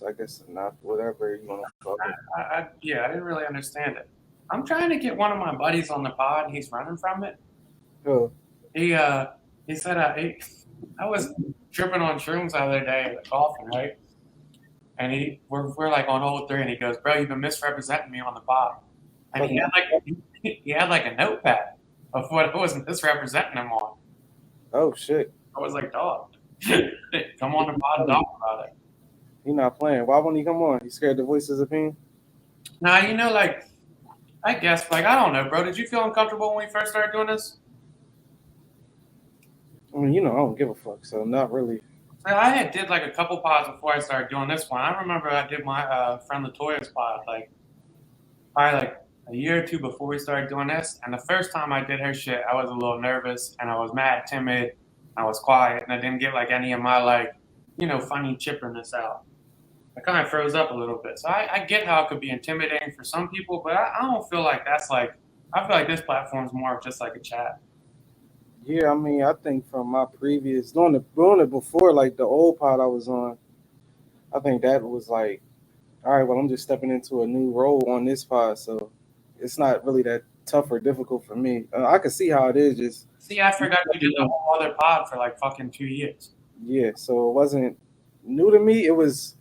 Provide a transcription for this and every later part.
I guess enough, whatever you want to call it. I didn't really understand it. I'm trying to get one of my buddies on the pod. He's running from it. Oh, He said I was tripping on shrooms the other day golfing, right? And we're like on hole 3, and he goes, "Bro, you've been misrepresenting me on the pod." And he had like a notepad of what I was misrepresenting him on. oh shit. I was like, "Dog, come on the pod and talk about it." He not playing. Why won't he come on? He scared to voice his opinion? Now, like, I guess, like, I don't know, bro. Did you feel uncomfortable when we first started doing this? I mean, I don't give a fuck, so not really. I did like a couple pods before I started doing this one. I remember I did my friend Latoya's pod like probably like a year or two before we started doing this. And the first time I did her shit, I was a little nervous and I was mad, timid. I was quiet and I didn't get like any of my like, funny chipperness out. I kind of froze up a little bit. So I get how it could be intimidating for some people, but I don't feel like that's like, I feel like this platform is more of just like a chat. Yeah, I mean, I think from my previous doing it before, like the old pod I was on, I think that was like, all right, well, I'm just stepping into a new role on this pod, so it's not really that tough or difficult for me. I can see how it is. Just see, I forgot you did the whole other pod for like fucking 2 years. Yeah, so it wasn't new to me. It was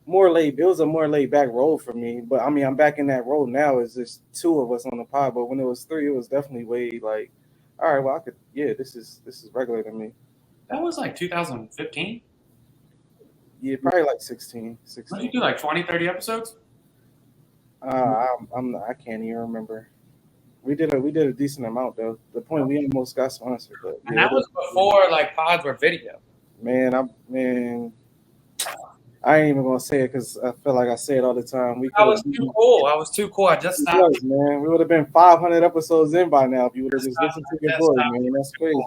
more laid. It was a more laid back role for me. But I mean, I'm back in that role now. It's just 2 of us on the pod. But when it was 3, it was definitely way like, all right, well, I could. Yeah, this is regular to me. That was like 2015. Yeah, probably like 16. What did you do, like 20, 30 episodes? I can't even remember. We did a decent amount though. The point we almost got sponsored, but and that was before like pods were video. Man, I ain't even gonna say it because I feel like I say it all the time. I was too cool. I just stopped. Man, we would have been 500 episodes in by now if you would have just listened to your boy, man. That's crazy.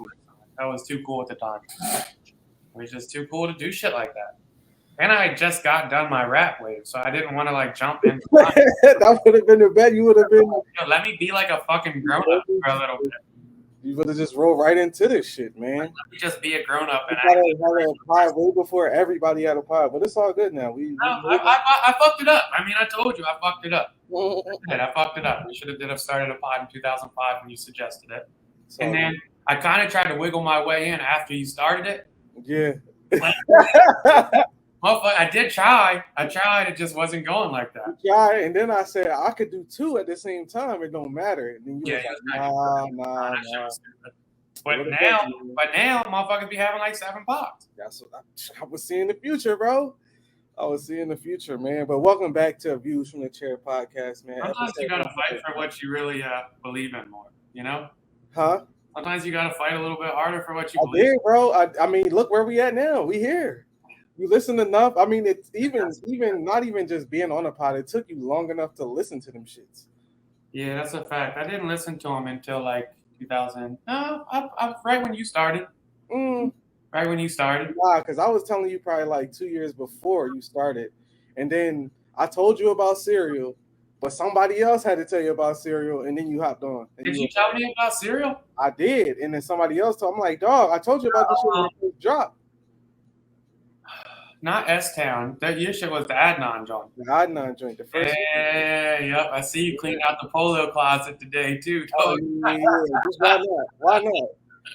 That was too cool at the time. It was just too cool to do shit like that. And I just got done my rap wave, so I didn't want to like jump in. That would have been the bet. You would have been. Let me be like a fucking grown up for a little bit. You would have just rolled right into this shit, man. Let me just be a grown up and had a pod way before everybody had a pod, but it's all good now. I fucked it up. I mean, I told you I fucked it up. I fucked it up. We should have started a pod in 2005 when you suggested it, and then I kind of tried to wiggle my way in after you started it. Yeah. I did try. I tried. It just wasn't going like that. Yeah, and then I said I could do 2 at the same time. It don't matter. And then you was like, nah. But now, motherfuckers be having like 7 pods. That's what I was seeing the future, bro. I was seeing the future, man. But welcome back to Views from the Chair podcast, man. Sometimes you gotta fight for what you really believe in more. Huh? Sometimes you gotta fight a little bit harder for what you believe. I did, bro. I mean, look where we at now. We here. You listen enough. I mean, it's even not even just being on a pod. It took you long enough to listen to them shits. Yeah, that's a fact. I didn't listen to them until like 2000. Right when you started. Right when you started. Nah, because I was telling you probably like 2 years before you started, and then I told you about Serial, but somebody else had to tell you about Serial, and then you hopped on. Did you tell me about Serial? I did, and then somebody else told me, I'm like, dog, I told you about this shit when it first dropped. Not S-Town. Your shit was the Adnan joint. The Adnan joint. The first yep. I see you cleaned out the polo closet today, too. Oh, yeah. Just why not? Why not?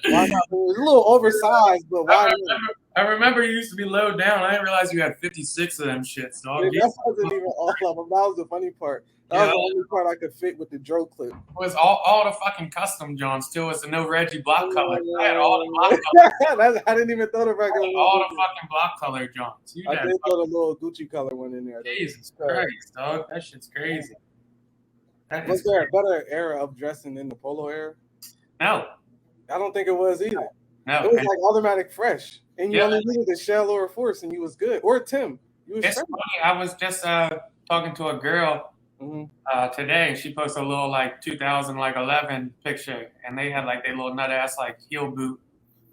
It was a little oversized, but why not? I remember you used to be low down. I didn't realize you had 56 of them shits, dog. Yeah, that wasn't even all of them. That was the funny part. That was the only part I could fit with the Dro clip. It was all the fucking custom Johns, too. It's the no Reggie block color. I had all the block color. I didn't even throw the regular one. All the fucking block color Johns. I did throw the little Gucci color one in there. Jesus Christ, dog. That shit's crazy. Was there a better era of dressing in the polo era? No. I don't think it was either. No. It was like automatic fresh. And you only needed the Shell or a Force and you was good. Or Tim. It's funny. I was just talking to a girl today. She posted a little like 2011 picture, and they had like their little nut ass like heel boot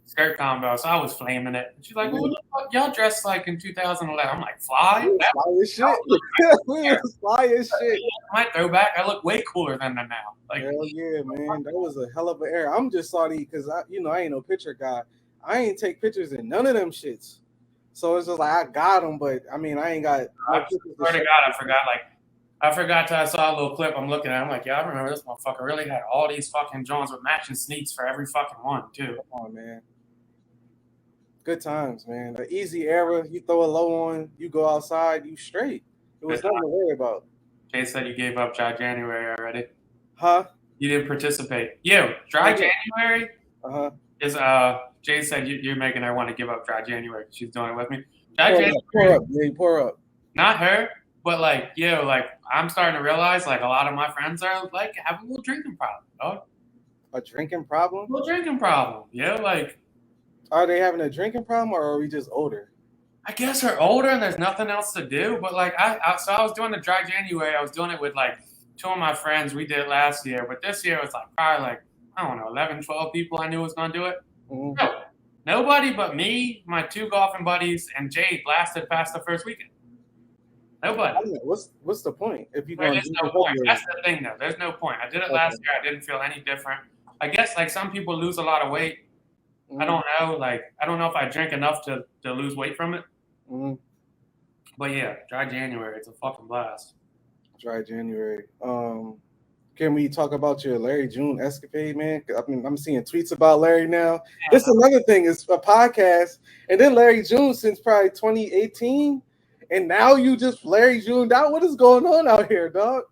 skirt combo. So I was flaming it. And she's like, "Well, what the fuck y'all dressed like in 2011?" I'm like, "Fly, fly as shit, fly as shit." My throwback. I look way cooler than them now. Like, hell yeah, man, that was a hell of an era. I'm just salty because I ain't no picture guy. I ain't take pictures in none of them shits. So it's just like I got them, but I mean I ain't got no I pictures to swear to show. God, I forgot. Like, I forgot till I saw a little clip. I'm looking at. I'm like, yeah, I remember this motherfucker really had all these fucking Jones with matching sneaks for every fucking one too. Come on, man. Good times, man. The easy era. You throw a low on, you go outside, you straight. It was nothing to worry about. Jay said you gave up dry January already. Huh? You didn't participate. You dry January Uh-huh. is Jay said you're making her want to give up dry January. She's doing it with me. Dry Pour January, up. Yeah, pour up. not her, but like like I'm starting to realize like a lot of my friends are like having a little drinking problem. Dog. A drinking problem? A little drinking problem. Yeah, like Are they having a drinking problem or are we just older? I guess they're older and there's nothing else to do. But like so I was doing the dry January. I was doing it with like 2 of my friends. We did it last year, but this year it was like probably like I don't know 11, 12 people I knew was gonna do it. Mm-hmm. No, nobody but me, my 2 golfing buddies, and Jade lasted past the first weekend. Nobody. What's the point if you're There's going just to no point. That's the thing, though. There's no point. I did it last year. I didn't feel any different. I guess like some people lose a lot of weight. I don't know. Like I don't know if I drink enough to lose weight from it. Mm-hmm. But yeah, dry January. It's a fucking blast. Dry January. Can we talk about your Larry June escapade, man? I mean, I'm seeing tweets about Larry now. Yeah, this is another thing. It's a podcast, and then Larry June since probably 2018, and now you just Larry June out. What is going on out here, dog?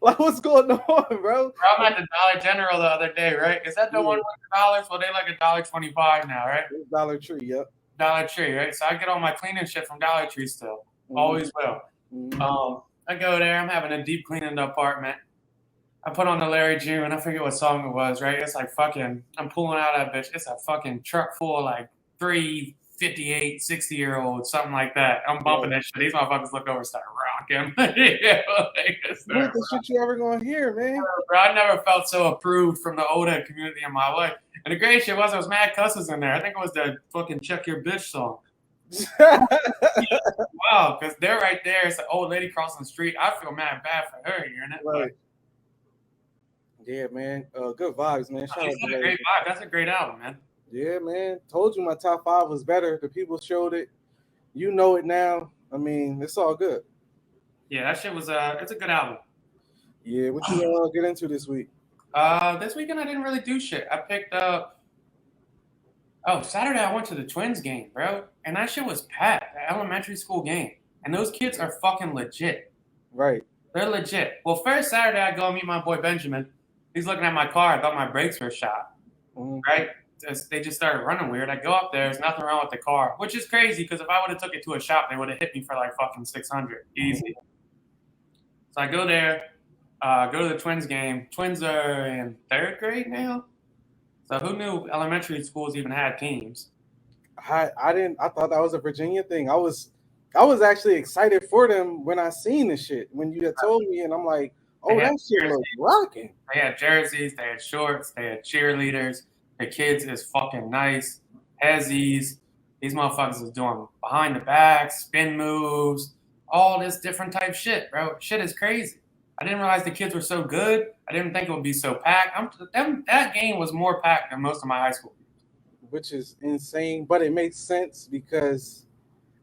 Like, what's going on, bro? I'm at the Dollar General the other day, right? Is that the one with the dollars? Well, they like $1.25 now, right? Dollar Tree, yep. Dollar Tree, right? So I get all my cleaning shit from Dollar Tree still. Always will. I go there. I'm having a deep clean in the apartment. I put on the Larry June. I forget what song it was, right? It's like fucking, I'm pulling out that bitch. It's a fucking truck full of like 3 58, 60-year-olds, something like that. I'm bumping that shit. These motherfuckers look over and start rocking. What the shit you ever gonna hear, man? Bro, I never felt so approved from the old head community in my life. And the great shit was there was mad cusses in there. I think it was the fucking Check Your Bitch song. Wow, because they're right there. It's an old lady crossing the street. I feel mad bad for her hearing it. Right. Yeah, man. Good vibes, man. Shout out to a great vibe. That's a great album, man. Yeah, man. Told you my top 5 was better. The people showed it. You know it now. I mean, it's all good. Yeah, that shit was it's a good album. Yeah, what you gonna get into this week? This weekend I didn't really do shit. I picked up Saturday I went to the Twins game, bro. And that shit was packed, the elementary school game. And those kids are fucking legit. Right. They're legit. Well, first Saturday I go meet my boy Benjamin. He's looking at my car. I thought my brakes were shot. Right? They just started running weird. I go up there. There's nothing wrong with the car, which is crazy because if I would have took it to a shop, they would have hit me for like fucking 600 easy. So I go there, go to the Twins game. Twins are in 3rd grade now. So who knew elementary schools even had teams? I didn't. I thought that was a Virginia thing. I was actually excited for them when I seen the shit when you had told me, and I'm like, oh, that shit looks rocking. They had jerseys, they had shorts, they had cheerleaders. The kids is fucking nice. Hezzies. These motherfuckers is doing behind the back, spin moves, all this different type shit, bro. Shit is crazy. I didn't realize the kids were so good. I didn't think it would be so packed. That game was more packed than most of my high school. Which is insane, but it makes sense because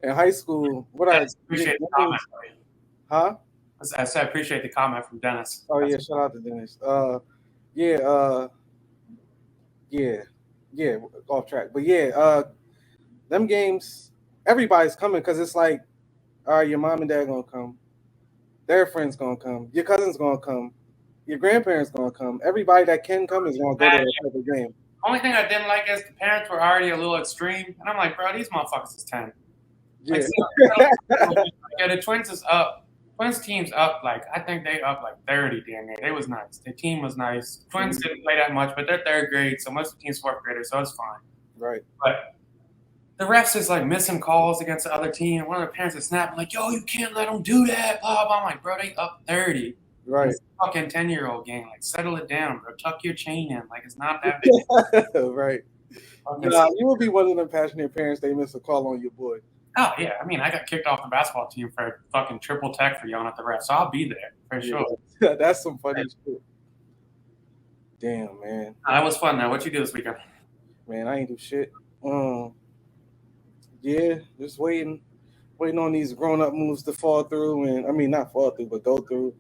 in high school, I appreciate the comment. Huh? I said I appreciate the comment from Dennis. Oh yeah, shout out to Dennis. Yeah, off track. But yeah, them games, everybody's coming because it's like, all right, your mom and dad gonna come, their friends gonna come, your cousin's gonna come, your grandparents gonna come. Everybody that can come is gonna go to that type of game. Only thing I didn't like is the parents were already a little extreme, and I'm like, bro, these motherfuckers is 10. Yeah. Like, the Twins is up. Twins team's up, like, I think they up like 30 damn near. They was nice. The team was nice. Twins didn't play that much, but they're 3rd grade, so most of the team's 4th graders, so it's fine. Right. But the refs is like missing calls against the other team. One of the parents is snapping, like, yo, you can't let them do that, blah, blah. I'm like, bro, they up 30. Right. It's a fucking 10-year-old game. Like, settle it down, bro. Tuck your chain in. Like, it's not that big. Right. Nah, you will be one of them passionate parents, they miss a call on your boy. Oh, yeah. I mean, I got kicked off the basketball team for a fucking triple tech for yelling at the ref, so I'll be there for sure. That's some funny shit. Damn, man. That was fun, though. What you do this weekend? Man, I ain't do shit. Yeah, just waiting on these grown up moves to fall through, and I mean not fall through, but go through.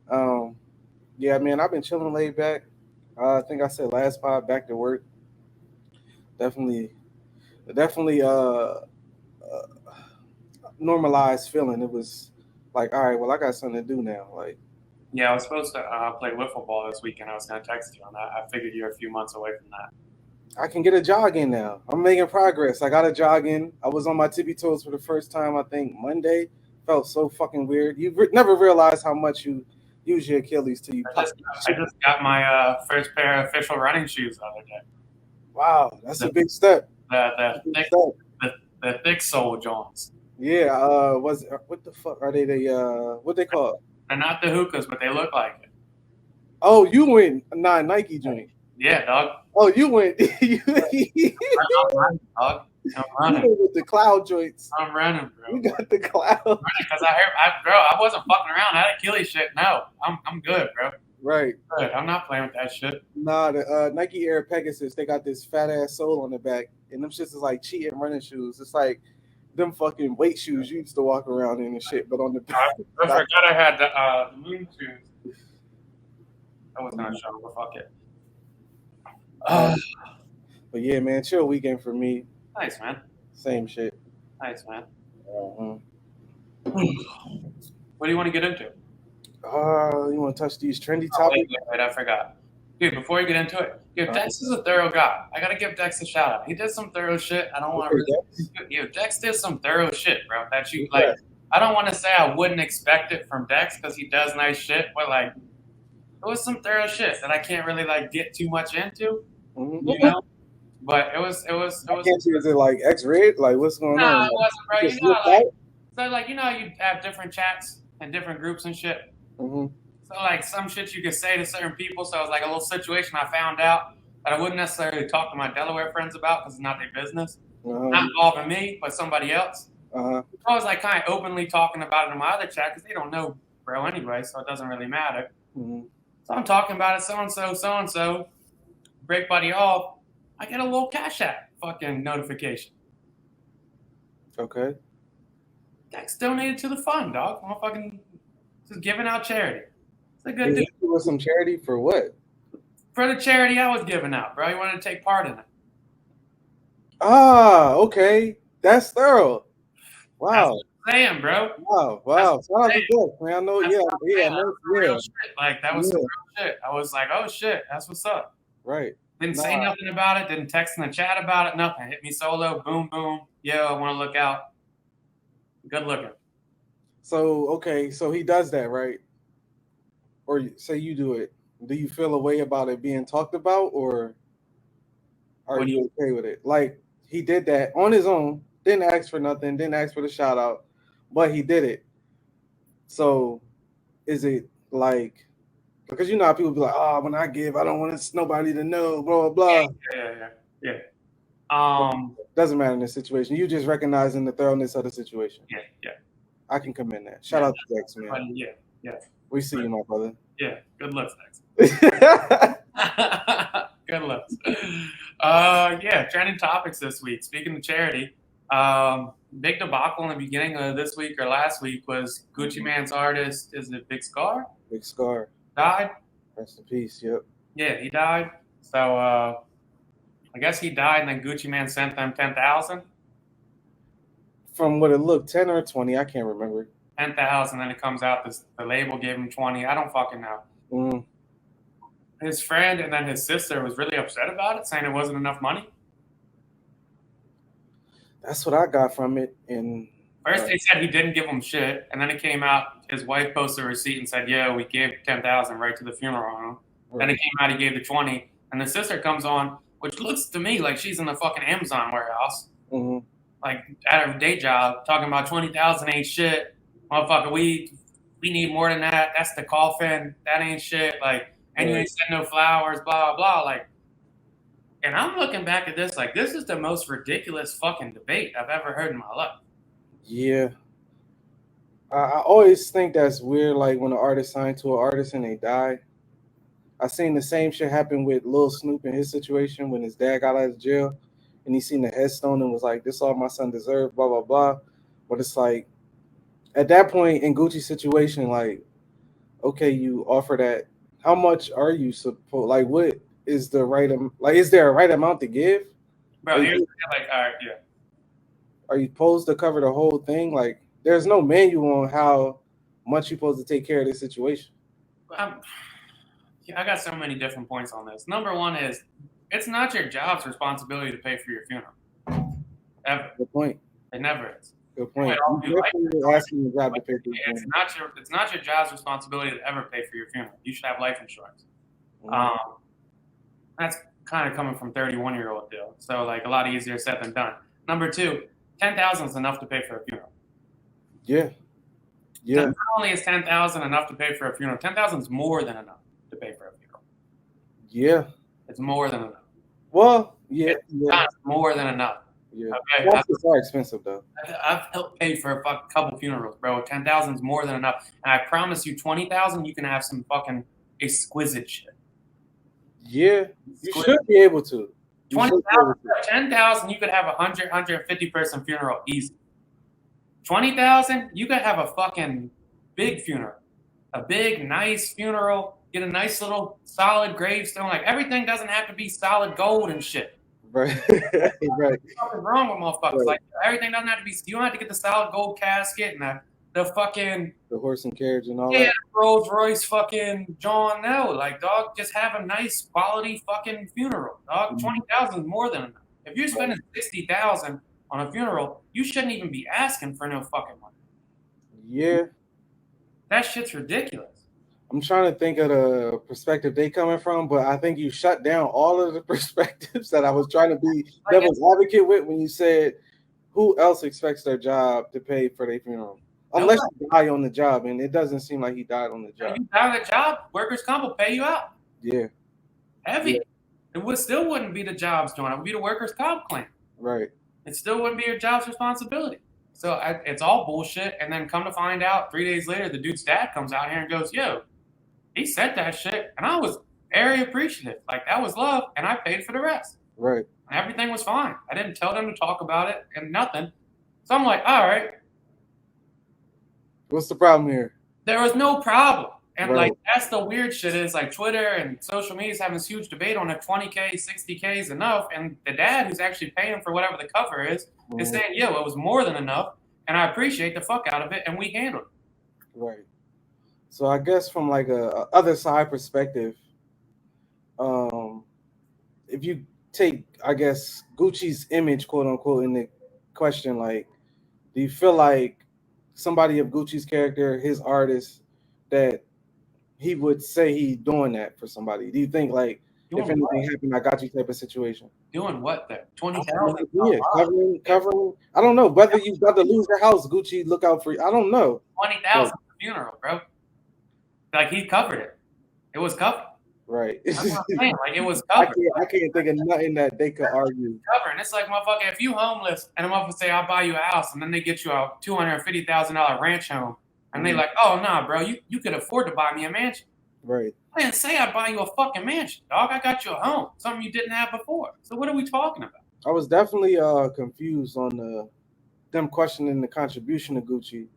Um, yeah, man, I've been chilling laid back. I think I said last pod back to work. Definitely, definitely normalized feeling. It was like, all right, well, I got something to do now. Like, Yeah, I was supposed to play wiffle ball this weekend. I was going to text you on that. I figured you're a few months away from that. I can get a jog in now. I'm making progress. I got a jog in. I was on my tippy toes for the first time, I think Monday. Felt so fucking weird. Never realize how much you use your Achilles till you I pop just that I shit. just got my first pair of official running shoes the other day. Wow, that's The a big step. the That's the a big thick step. the thick sole Johns. Yeah, what the fuck are they? What they call? They're not the hookahs, but they look like it. Oh, you went Nike joint. Yeah, dog. Oh, you went you, I'm running, dog. I'm you running. went with the cloud joints. I'm running, bro. You got the cloud. Because I wasn't fucking around. That Achilles shit. No, I'm good, bro. Right. Good. I'm not playing with that shit. Nah, the Nike Air Pegasus, they got this fat ass sole on the back, and them shits is like cheating running shoes. It's like them fucking weight shoes you used to walk around in and shit, but on the I back. forgot I had the moon shoes. I was gonna show them, but fuck it. Uh, but yeah, man, chill weekend for me. Nice, man. Same shit. Nice, man. Uh-huh. What do you want to get into? You want to touch these trendy Oh, topics? wait, I forgot. Dude, before you get into it, dude, Dex is a thorough guy. I gotta give Dex a shout out. He did some thorough shit. I don't want to really. Dex did some thorough shit, bro. That you like. I don't want to say I wouldn't expect it from Dex because he does nice shit, but like, it was some thorough shit that I can't really like get too much into, you know. But it was. Is it like X-rated? Like what's going Nah, on? it wasn't, bro. Just You know, slipped like, out? so like you know, you have different chats and different groups and shit. Mhm. So like some shit you could say to certain people. So it was like a little situation I found out that I wouldn't necessarily talk to my Delaware friends about because it's not their business. Not involving me, but somebody else. I was like kind of openly talking about it in my other chat because they don't know bro anyway, so it doesn't really matter. So I'm talking about it, so and so, break buddy off. I get a little Cash App fucking notification. Okay. Dex donated to the fund, dog. I'm fucking just giving out charity. It's a good dude. Was some charity for what? For the charity I was giving out, bro. He wanted to take part in it. Ah, okay. That's thorough. Wow. That's what I'm saying, bro. Wow. Shout out to Dex, man. I know, That's yeah. Like that was some real shit. I was like, oh shit, that's what's up. Right. Didn't say nothing about it. Didn't text in the chat about it. Nothing. Hit me solo. Boom, boom. Yo, I want to look out. Good looking. So okay, so he does that, right? Or say you do it. Do you feel a way about it being talked about, or are you okay with it? Like he did that on his own, didn't ask for nothing, didn't ask for the shout out, but he did it. So is it like because you know how people be like, oh, when I give, I don't want nobody to know, blah blah. Yeah. Doesn't matter in this situation. You just recognizing the thoroughness of the situation. Yeah. I can commend that. Shout out to Dex, man. Yeah. We see you, my brother. Yeah. Good looks, Dex. Good looks. Yeah. Trending topics this week. Speaking of charity, big debacle in the beginning of this week or last week was Gucci Mane's artist. Is it Big Scar? Big Scar Died. Rest in peace. Yep. Yeah, he died. So I guess he died, and then Gucci Mane sent them 10,000. From what it looked, 10 or 20, I can't remember. 10,000, then it comes out the label gave him 20. I don't fucking know. His friend and then his sister was really upset about it, saying it wasn't enough money. That's what I got from it. And first they said he didn't give them shit, and then it came out. His wife posted a receipt and said, "Yeah, we gave 10,000 right to the funeral on him." Right. Then it came out he gave the 20, and the sister comes on, which looks to me like she's in the fucking Amazon warehouse, like at her day job, talking about 20,000 ain't shit, motherfucker. We need more than that. That's the coffin. That ain't shit. Like, and you ain't send no flowers. Blah blah. Like, and I'm looking back at this like this is the most ridiculous fucking debate I've ever heard in my life. Yeah. I always think that's weird, like when an artist signed to an artist and they die. I seen the same shit happen with Lil Snoop in his situation when his dad got out of jail. and he seen the headstone and was like, "This all my son deserved." Blah blah blah. But it's like at that point in Gucci's situation, like, okay, you offer that. How much are you supposed? Like, what is the right? Like, is there a right amount to give? Bro, here's the thing, like, all right, yeah. Are you supposed to cover the whole thing? Like, there's no manual on how much you're supposed to take care of this situation. I got so many different points on this. Number one is, it's not your job's responsibility to pay for your funeral. Ever. Good point. It never is. Good point. You're definitely asking the job to pay for your funeral. It's not your job's responsibility to ever pay for your funeral. You should have life insurance. That's kind of coming from 31-year-old deal. So like a lot easier said than done. Number two, 10,000 is enough to pay for a funeral. Yeah. Yeah. Not only is 10,000 enough to pay for a funeral, 10,000 is more than enough to pay for a funeral. Yeah. It's more than enough. Well, yeah. It's more than enough. Yeah. Okay. That's are expensive though. I've helped pay for a couple funerals, bro. 10,000 is more than enough. And I promise you, 20,000, you can have some fucking exquisite shit. Yeah. You should be able to. 20,000, 10,000, you could have 150 person funeral easy. 20,000, you could have a fucking big funeral, a big nice funeral. Get a nice little solid gravestone. Like everything doesn't have to be solid gold and shit. Right. Right. What's wrong with motherfuckers? Right. Like everything doesn't have to be. You don't have to get the solid gold casket and the fucking horse and carriage and all that. Rolls Royce fucking John. No, like dog, just have a nice quality fucking funeral. Dog, 20,000 is more than enough. If you're spending 60,000 on a funeral, you shouldn't even be asking for no fucking money. Yeah, that shit's ridiculous. I'm trying to think of the perspective they coming from, but I think you shut down all of the perspectives that I was trying to be devil's advocate with when you said who else expects their job to pay for their funeral? Unless you die on the job, and it doesn't seem like he died on the job. If you die on the job, workers' comp will pay you out. Yeah. Heavy. Yeah. It still wouldn't be the job's doing it. It would be the workers' comp claim. Right. It still wouldn't be your job's responsibility. So it's all bullshit. And then come to find out, 3 days later, the dude's dad comes out here and goes, yo, he said that shit. And I was very appreciative. Like, that was love. And I paid for the rest. Right. And everything was fine. I didn't tell them to talk about it and nothing. So I'm like, all right. What's the problem here? There was no problem. And like, that's the weird shit is like Twitter and social media is having this huge debate on if 20K, 60K is enough. And the dad who's actually paying for whatever the cover is saying, yo, it was more than enough. And I appreciate the fuck out of it. And we handled it. Right. So I guess from like a other side perspective, if you take, I guess, Gucci's image, quote unquote, in the question, like, do you feel like somebody of Gucci's character, his artist, that he would say he's doing that for somebody? Do you think like if anything happened, I got you type of situation? Doing what there? 20,000? Yeah, covering. I don't know whether you got to lose your house. Gucci, look out for you. I don't know. 20,000 funeral, bro. Like he covered it. It was covered. Right. That's what I'm saying. Like it was covered. I can't think of nothing that they could argue. Covering. It's like motherfucker, if you homeless and a motherfucker say I'll buy you a house, and then they get you a $250,000 ranch home, and they like, oh nah, bro, you could afford to buy me a mansion. Right. I didn't say I'd buy you a fucking mansion, dog. I got you a home, something you didn't have before. So what are we talking about? I was definitely confused on them questioning the contribution of Gucci.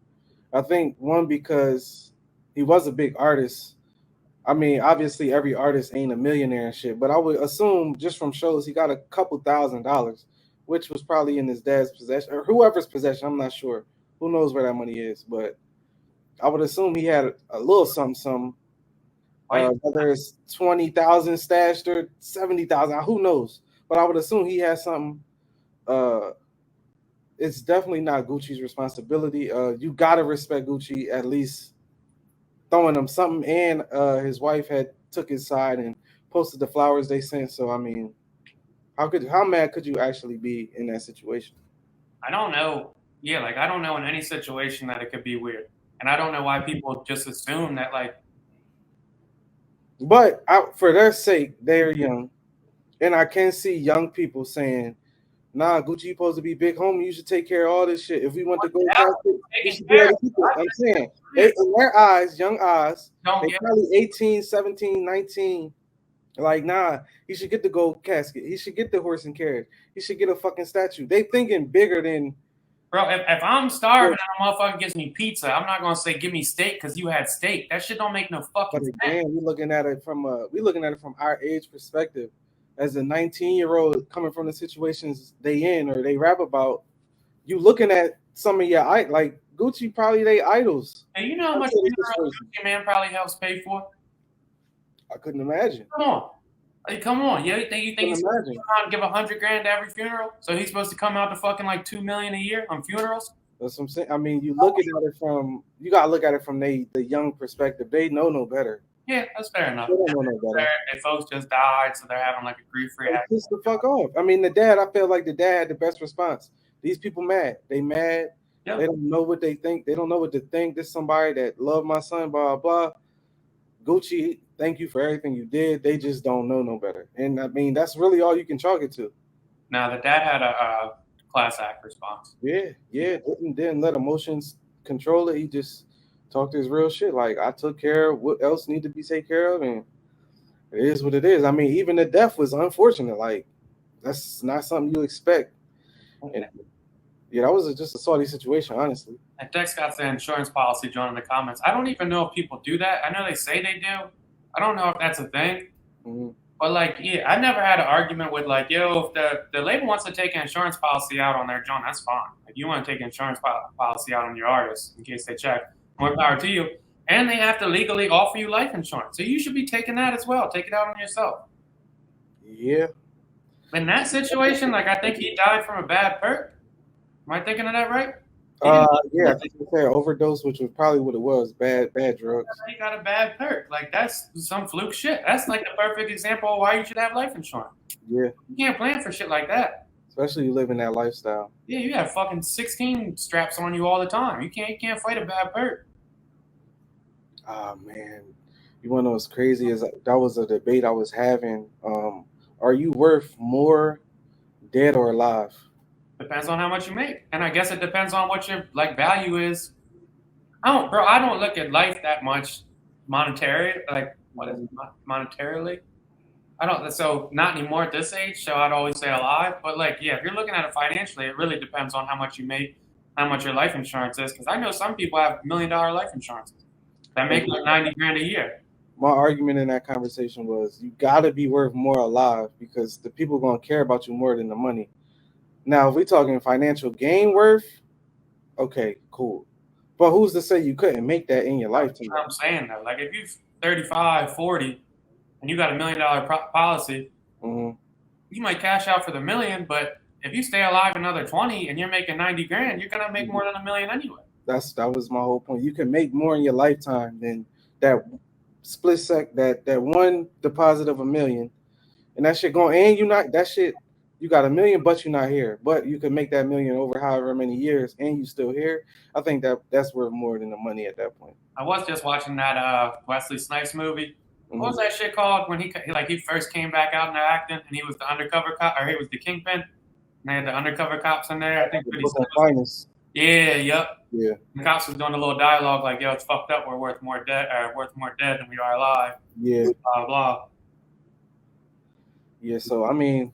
I think one, because he was a big artist. I mean, obviously every artist ain't a millionaire and shit, but I would assume just from shows he got a couple $1,000s, which was probably in his dad's possession or whoever's possession. I'm not sure. Who knows where that money is, but I would assume he had a little something. Whether it's 20,000 stashed or 70,000, who knows? But I would assume he has something. It's definitely not Gucci's responsibility. You gotta respect Gucci at least throwing him something, and his wife had took his side and posted the flowers they sent. So I mean, how mad could you actually be in that situation? I don't know. Yeah, like I don't know in any situation that it could be weird, and I don't know why people just assume that like. But for their sake, they're young, and I can see young people saying, "Nah, Gucci supposed to be big homie. You should take care of all this shit. If we want to go, I'm saying, in their eyes, young eyes, they probably 18, 17, 19. Like, nah, he should get the gold casket. He should get the horse and carriage. He should get a fucking statue. They thinking bigger than. Bro, if I'm starving and a motherfucker gives me pizza, I'm not gonna say give me steak because you had steak. That shit don't make no fucking But sense. again, we're looking at it from our age perspective. As a 19-year-old coming from the situations they in or they rap about, you looking at some of your like Gucci probably they idols. Hey, you know how much Gucci Man probably helps pay for? I couldn't imagine. Come on. Like, come on. You think he's supposed to Imagine. come out and give $100,000 to every funeral? So he's supposed to come out to fucking like $2 million a year on funerals? That's what I'm saying. I mean, you gotta look at it from the young perspective. They know no better. Yeah, that's fair enough. They don't know no better. And folks just died, so they're having like a grief-free act. Piss the fuck off. I mean, I feel like the dad had the best response. These people mad. They mad. Yep. They don't know what they think. They don't know what to think. This is somebody that loved my son, blah, blah. Gucci, thank you for everything you did. They just don't know no better. And I mean, that's really all you can chalk it to. Now, the dad had a class act response. Yeah. Didn't let emotions control it. He just talked his real shit. Like, I took care of what else needed to be taken care of, and it is what it is. I mean, even the death was unfortunate. Like, that's not something you expect. And, yeah, that was just a salty situation, honestly. And Dex got the insurance policy joined in the comments. I don't even know if people do that. I know they say they do. I don't know if that's a thing. Mm-hmm. But, like, yeah, I never had an argument with, like, yo, if the label wants to take an insurance policy out on their joint, that's fine. If you want to take an insurance policy out on your artist in case they check, more power to you. And they have to legally offer you life insurance. So you should be taking that as well. Take it out on yourself. Yeah. In that situation, like, I think he died from a bad perk. Am I thinking of that right? Yeah, I think you said overdose, which was probably what it was, bad drugs. He got a bad perk. Like, that's some fluke shit. That's like the perfect example of why you should have life insurance. Yeah. You can't plan for shit like that. Especially you live in that lifestyle. Yeah, you have fucking 16 straps on you all the time. You can't fight a bad perk. Oh man. You wanna know what's crazy is that was a debate I was having. Are you worth more dead or alive? Depends on how much you make. And I guess it depends on what your like value is. I don't look at life that much monetary, like what is it, monetarily? So not anymore at this age, so I'd always say alive. But like, yeah, if you're looking at it financially, it really depends on how much you make, how much your life insurance is. Because I know some people have $1 million life insurance that make like $90,000 a year. My argument in that conversation was you gotta be worth more alive because the people are gonna care about you more than the money. Now, if we're talking financial gain worth, okay, cool. But who's to say you couldn't make that in your lifetime? I'm saying though, like if you're 35, 40, and you got $1 million policy, mm-hmm. You might cash out for the $1 million, but if you stay alive another 20 and you're making $90,000, you're gonna make more than $1 million anyway. That was my whole point. You can make more in your lifetime than that split that one deposit of $1 million, and that shit going. And you not that shit. You got $1 million, but you're not here. But you can make that $1 million over however many years, and you still here. I think that's worth more than the money at that point. I was just watching that Wesley Snipes movie. Mm-hmm. What was that shit called when he first came back out into acting, and he was the undercover cop, or he was the kingpin, and they had the undercover cops in there. I think. Yeah, yep. Yeah. The cops was doing a little dialogue like, "Yo, it's fucked up. We're worth more dead than we are alive." Yeah. Blah blah. Yeah. So I mean,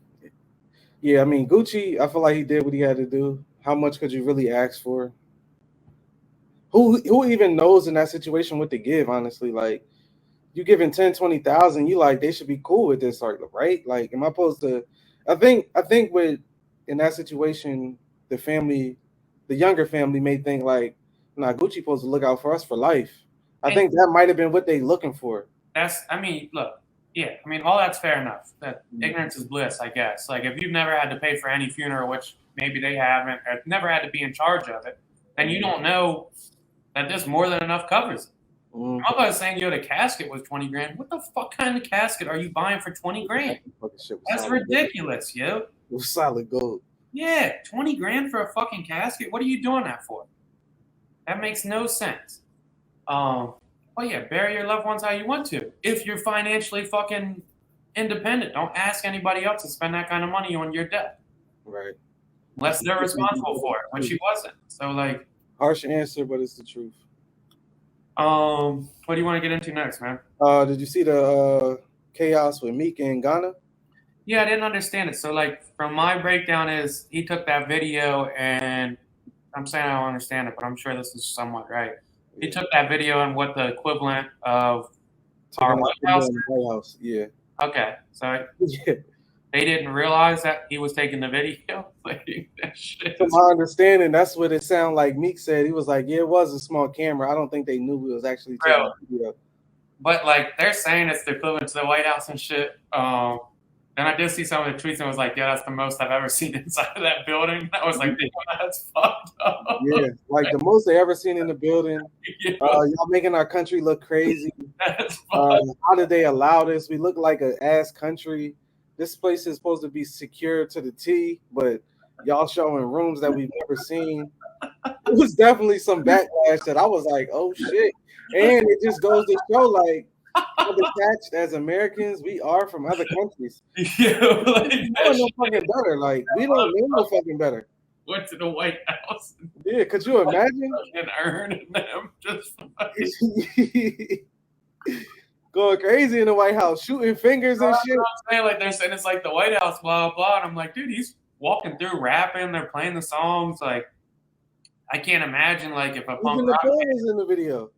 Gucci. I feel like he did what he had to do. How much could you really ask for? Who even knows in that situation what to give? Honestly, like you giving 10, 20,000, you like they should be cool with this, right? Like, am I supposed to? I think with in that situation, the younger family may think like, nah, Gucci supposed to look out for us for life. I think that might have been what they looking for. All that's fair enough. That ignorance is bliss, I guess. Like if you've never had to pay for any funeral, which maybe they haven't, or never had to be in charge of it, then you don't know that this more than enough covers it. I'm about saying, yo, the casket was $20,000. What the fuck kind of casket are you buying for $20,000? That's ridiculous, yo. It was solid gold. Yeah, $20,000 for a fucking casket. What are you doing that for? That makes no sense. Oh yeah, bury your loved ones how you want to. If you're financially fucking independent, don't ask anybody else to spend that kind of money on your death. Right. Unless they're responsible for it, which she wasn't. So like. Harsh answer, but it's the truth. What do you want to get into next, man? Did you see the chaos with Meek in Ghana. Yeah, I didn't understand it. So, like, from my breakdown is he took that video, and I'm saying I don't understand it, but I'm sure this is somewhat right. He took that video and what the equivalent of our Taking White that House. in the White House. Yeah. Okay, so Yeah. they didn't realize that he was taking the video. Like, that shit From is my understanding, that's what it sounded like. Meek said he was like, "Yeah, it was a small camera. I don't think they knew we was actually taking real. the video." But like they're saying it's the equivalent to the White House and shit. And I did see some of the tweets and was like, yeah, that's the most I've ever seen inside of that building. I was like, damn, that's fucked up. Yeah, like the most they ever seen in the building. Yeah, Y'all making our country look crazy. that's fucked. How did they allow this? We look like an ass country. This place is supposed to be secure to the T, but y'all showing rooms that we've never seen. It was definitely some backlash that I was like, oh shit. And it just goes to show like how detached as Americans we are from other countries. Yeah, like We that know no shit. fucking better. Like we don't know no fucking better. Went to the White House Yeah, could you imagine? and earning them just fucking. Going crazy in the White House, shooting fingers and shit. I'm saying, like they're saying it's like the White House, blah blah. And I'm like, dude, he's walking through rapping. They're playing the songs. Like, I can't imagine like if a punk Even the rock, band is in the video.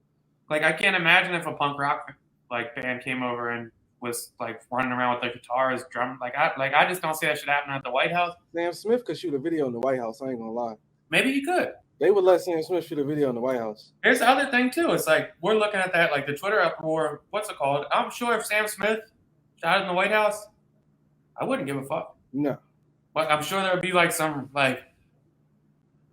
like I can't imagine if a punk rock like band came over and was like running around with their guitars, drum. I just don't see that shit happening at the White House. Sam Smith could shoot a video in the White House. I ain't gonna lie. Maybe he could. They would let Sam Smith shoot a video in the White House. Here's the other thing too. It's like we're looking at that, like the Twitter uproar. What's it called? I'm sure if Sam Smith shot in the White House, I wouldn't give a fuck. No. But I'm sure there would be like some like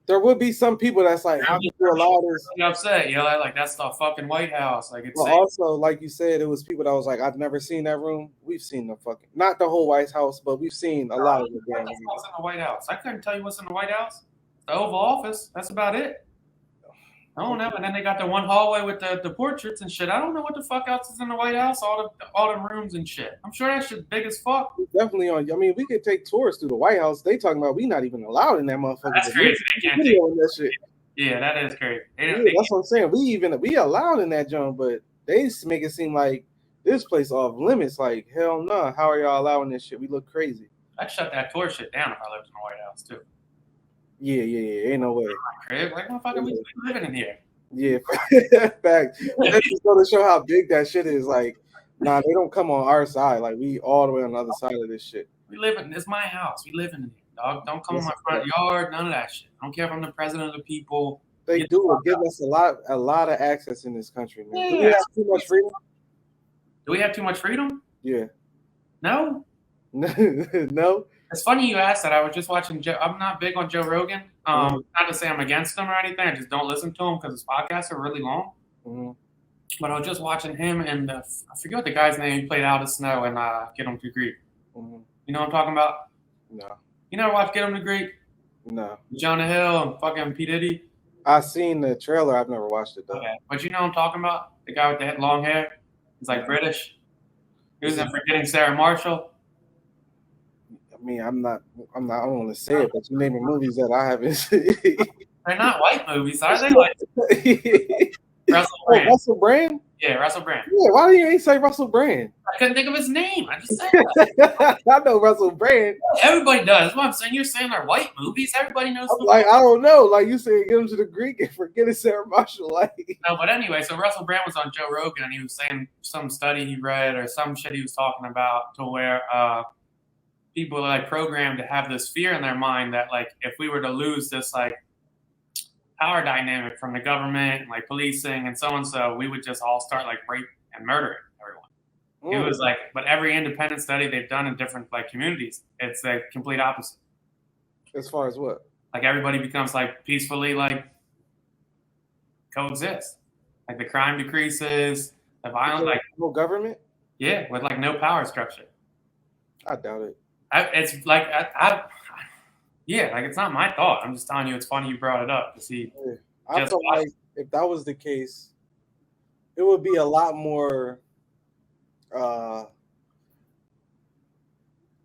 there would be some people that's like, how could you allow this? Upset, you know, like that's the fucking White House. Like it's but also, like you said, it was people that was like, I've never seen that room. We've seen the fucking not the whole White House, but we've seen a lot of the What's in the White House? I couldn't tell you what's in the White House. The Oval Office. That's about it. I don't know. And then they got the one hallway with the portraits and shit. I don't know what the fuck else is in the White House. All the rooms and shit. I'm sure that shit's big as fuck. Definitely on. I mean, we could take tours through the White House. They talking about we not even allowed in that motherfucker. That's crazy. They can't take that shit. Yeah, that is crazy. Yeah, that's what I'm saying. We allowed in that joint, but they make it seem like this place off limits. Like hell no. Nah. How are y'all allowing this shit? We look crazy. I'd shut that tour shit down if I lived in the White House too. Yeah. Ain't no way. Like motherfucker, we living in here. Yeah, fact. That's just going to show how big that shit is. Like, nah, they don't come on our side. Like, we all the way on the other side of this shit. We live in. It's my house. We live in here, dog. Don't come in my front yard. None of that shit. I don't care if I'm the president of the people. They do give us a lot of access in this country, man. Yeah. Do we have too much freedom? Do we have too much freedom? Yeah. No. No. It's funny you asked that. I was just watching Joe. I'm not big on Joe Rogan. Not to say I'm against him or anything. I just don't listen to him because his podcasts are really long. Mm-hmm. But I was just watching him and I forget what the guy's name. He played Out of Snow and Get Him to Greek. Mm-hmm. You know what I'm talking about? No. You never watched Get Him to Greek? No. Jonah Hill and fucking P. Diddy? I've seen the trailer. I've never watched it, though. Okay. But you know what I'm talking about? The guy with the long hair? He's like British. He was in Forgetting Sarah Marshall. I mean, I don't want to say it, but you naming movies that I haven't seen. They're not white movies, are they? Like Russell Brand. Russell Brand? Yeah, Russell Brand. Yeah, why do you ain't say Russell Brand? I couldn't think of his name. I just said that. I know Russell Brand. Everybody does. That's what I'm saying. You're saying they're white movies. Everybody knows. Like, I don't know. Like you said, Get Him to the Greek and Forgetting Sarah Marshall. Like, no, but anyway, so Russell Brand was on Joe Rogan and he was saying some study he read or some shit he was talking about to where people are like programmed to have this fear in their mind that like if we were to lose this like power dynamic from the government and like policing and so we would just all start like rape and murdering everyone. It was like, but every independent study they've done in different like communities, it's the complete opposite. As far as what? Like everybody becomes like peacefully like coexist. Like the crime decreases, the violence, like no government. Yeah, with like no power structure. I doubt it. It's like yeah, like it's not my thought. I'm just telling you, it's funny you brought it up to see. Yeah. I feel like if that was the case, it would be a lot more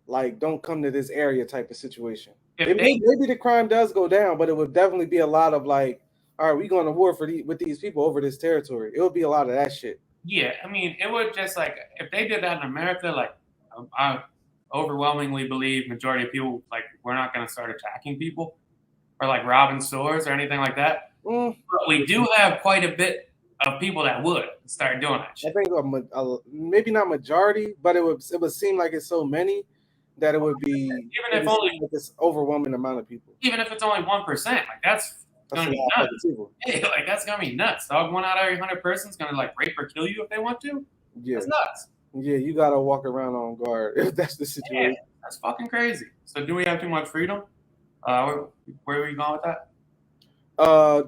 like don't come to this area type of situation. Maybe the crime does go down, but it would definitely be a lot of like, all right, we going to war with these people over this territory. It would be a lot of that shit. Yeah, I mean, it would just like if they did that in America, like I overwhelmingly believe majority of people like we're not going to start attacking people or like robbing stores or anything like that. Mm, But we do have quite a bit of people that would start doing that I shit. think maybe not majority, but it would seem like it's so many that it would be Even it if would only seem like it's overwhelming amount of people. even if it's only 1%, like that's That's gonna a be lot of nuts. fucking people. Hey, like that's gonna be nuts, dog. 1 out of every 100 persons gonna like rape or kill you if they want to. Yeah, That's nuts. yeah, you gotta walk around on guard if that's the Yeah, situation. that's fucking crazy. So do we have too much freedom? Where are we going with that?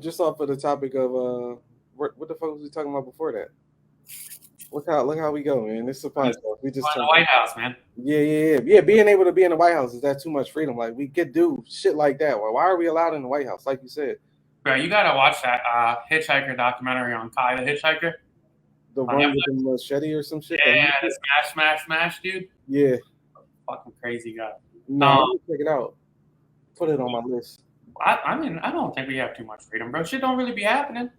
Just off of the topic of what the fuck was we talking about before that? Look how we go, man. This is a podcast. We just The White House, man. yeah. Being able to be in the White House, is that too much freedom? Like we could do shit like that. Why are we allowed in the White House? Like you said, Bro, you gotta watch that Hitchhiker documentary on Kai the Hitchhiker. the On one with the machete or some shit. Yeah, the smash, dude. Yeah. Fucking crazy guy. No, let me check it out. Put it on my list. I mean, I don't think we have too much freedom, bro. Shit don't really be happening.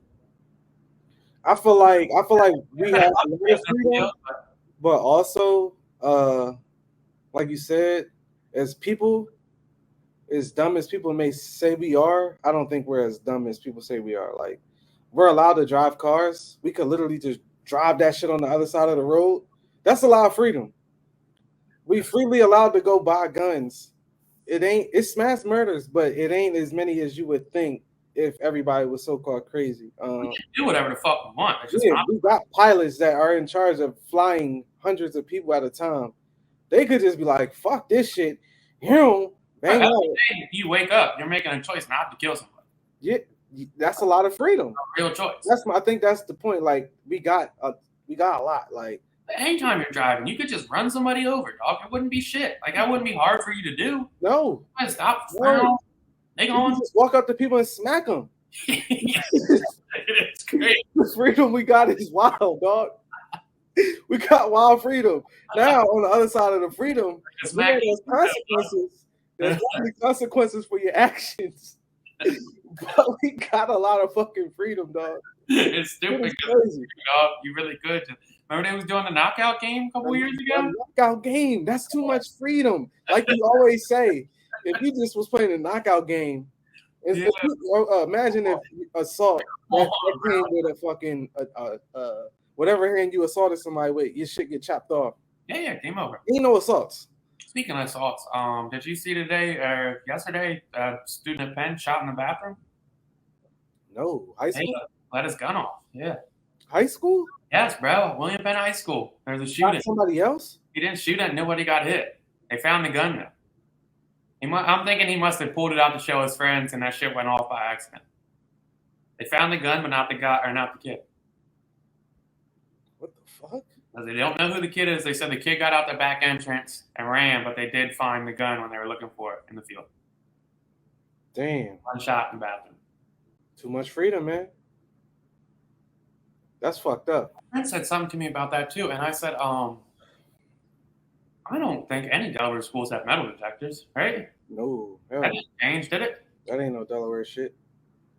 I feel like we have a lot of freedom, but also, like you said, as people, as dumb as people may say we are, I don't think we're as dumb as people say we are. Like, we're allowed to drive cars. We could literally just drive that shit on the other side of the road. That's a lot of freedom. We freely allowed to go buy guns. It's mass murders, but it ain't as many as you would think if everybody was so-called crazy. We can do whatever the fuck we want. It's just Yeah, we got pilots that are in charge of flying hundreds of people at a time. They could just be like, "Fuck this shit," bang out. You wake up, you're making a choice not to kill somebody. Yeah, that's a lot of freedom. A real choice. I think that's the point. Like we got a lot. Like anytime you're driving, you could just run somebody over, dog. It wouldn't be shit. Like that wouldn't be hard for you to do. No, stop. No. They you going can just walk up to people and smack them. It's great. The freedom we got is wild, dog. We got wild freedom. Now on the other side of the freedom, there's consequences. There's definitely consequences for your actions. But we got a lot of fucking freedom, dog. It's stupid. It's crazy. Dog, you really could. Remember they was doing the knockout game a couple years ago? Knockout game. That's too much freedom. Like you always say, if you just was playing a knockout game, imagine if assault that came with a fucking whatever hand you assaulted somebody with, your shit get chopped off. Yeah, game over. Ain't no assaults. Speaking of assaults, did you see today or yesterday a student at Penn shot in the bathroom? No, high school. Let his gun off. Yeah. High school? Yes, bro. William Penn High School. There's a shooting. Not somebody else? He didn't shoot it. Nobody got hit. They found the gun though. I'm thinking he must have pulled it out to show his friends, and that shit went off by accident. They found the gun, but not the guy or not the kid. What the fuck? Because they don't know who the kid is. They said the kid got out the back entrance and ran, but they did find the gun when they were looking for it in the field. Damn. One shot in the bathroom. Too much freedom, man. That's fucked up. My friend said something to me about that too, and I said, I don't think any Delaware schools have metal detectors, right? No. That didn't change, did it? That ain't no Delaware shit.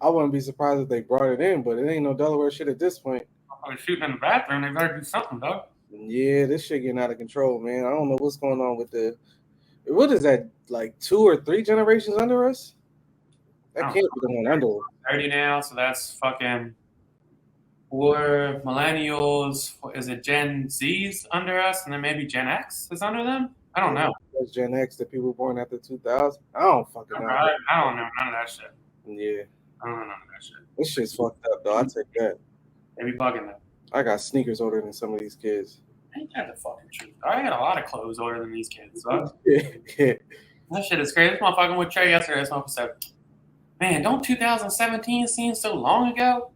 I wouldn't be surprised if they brought it in, but it ain't no Delaware shit at this point. I was shooting in the bathroom. They better do something, dog. Yeah, this shit getting out of control, man. I don't know what's going on with what is that, like 2 or 3 generations under us? That can't be the one under us. 30 now, so that's fucking 4 millennials. Is it Gen Z's under us, and then maybe Gen X is under them? I don't know. That's Gen X, the people born after 2000. I don't fucking know. I don't know none of that shit. Yeah. I don't know none of that shit. This shit's fucked up, though. I take that. They be bugging them. I got sneakers older than some of these kids. Ain't that the fucking truth? I got a lot of clothes older than these kids. So. Yeah. That shit is crazy. This motherfucker with Trey yesterday. This motherfucker said, man, don't 2017 seem so long ago?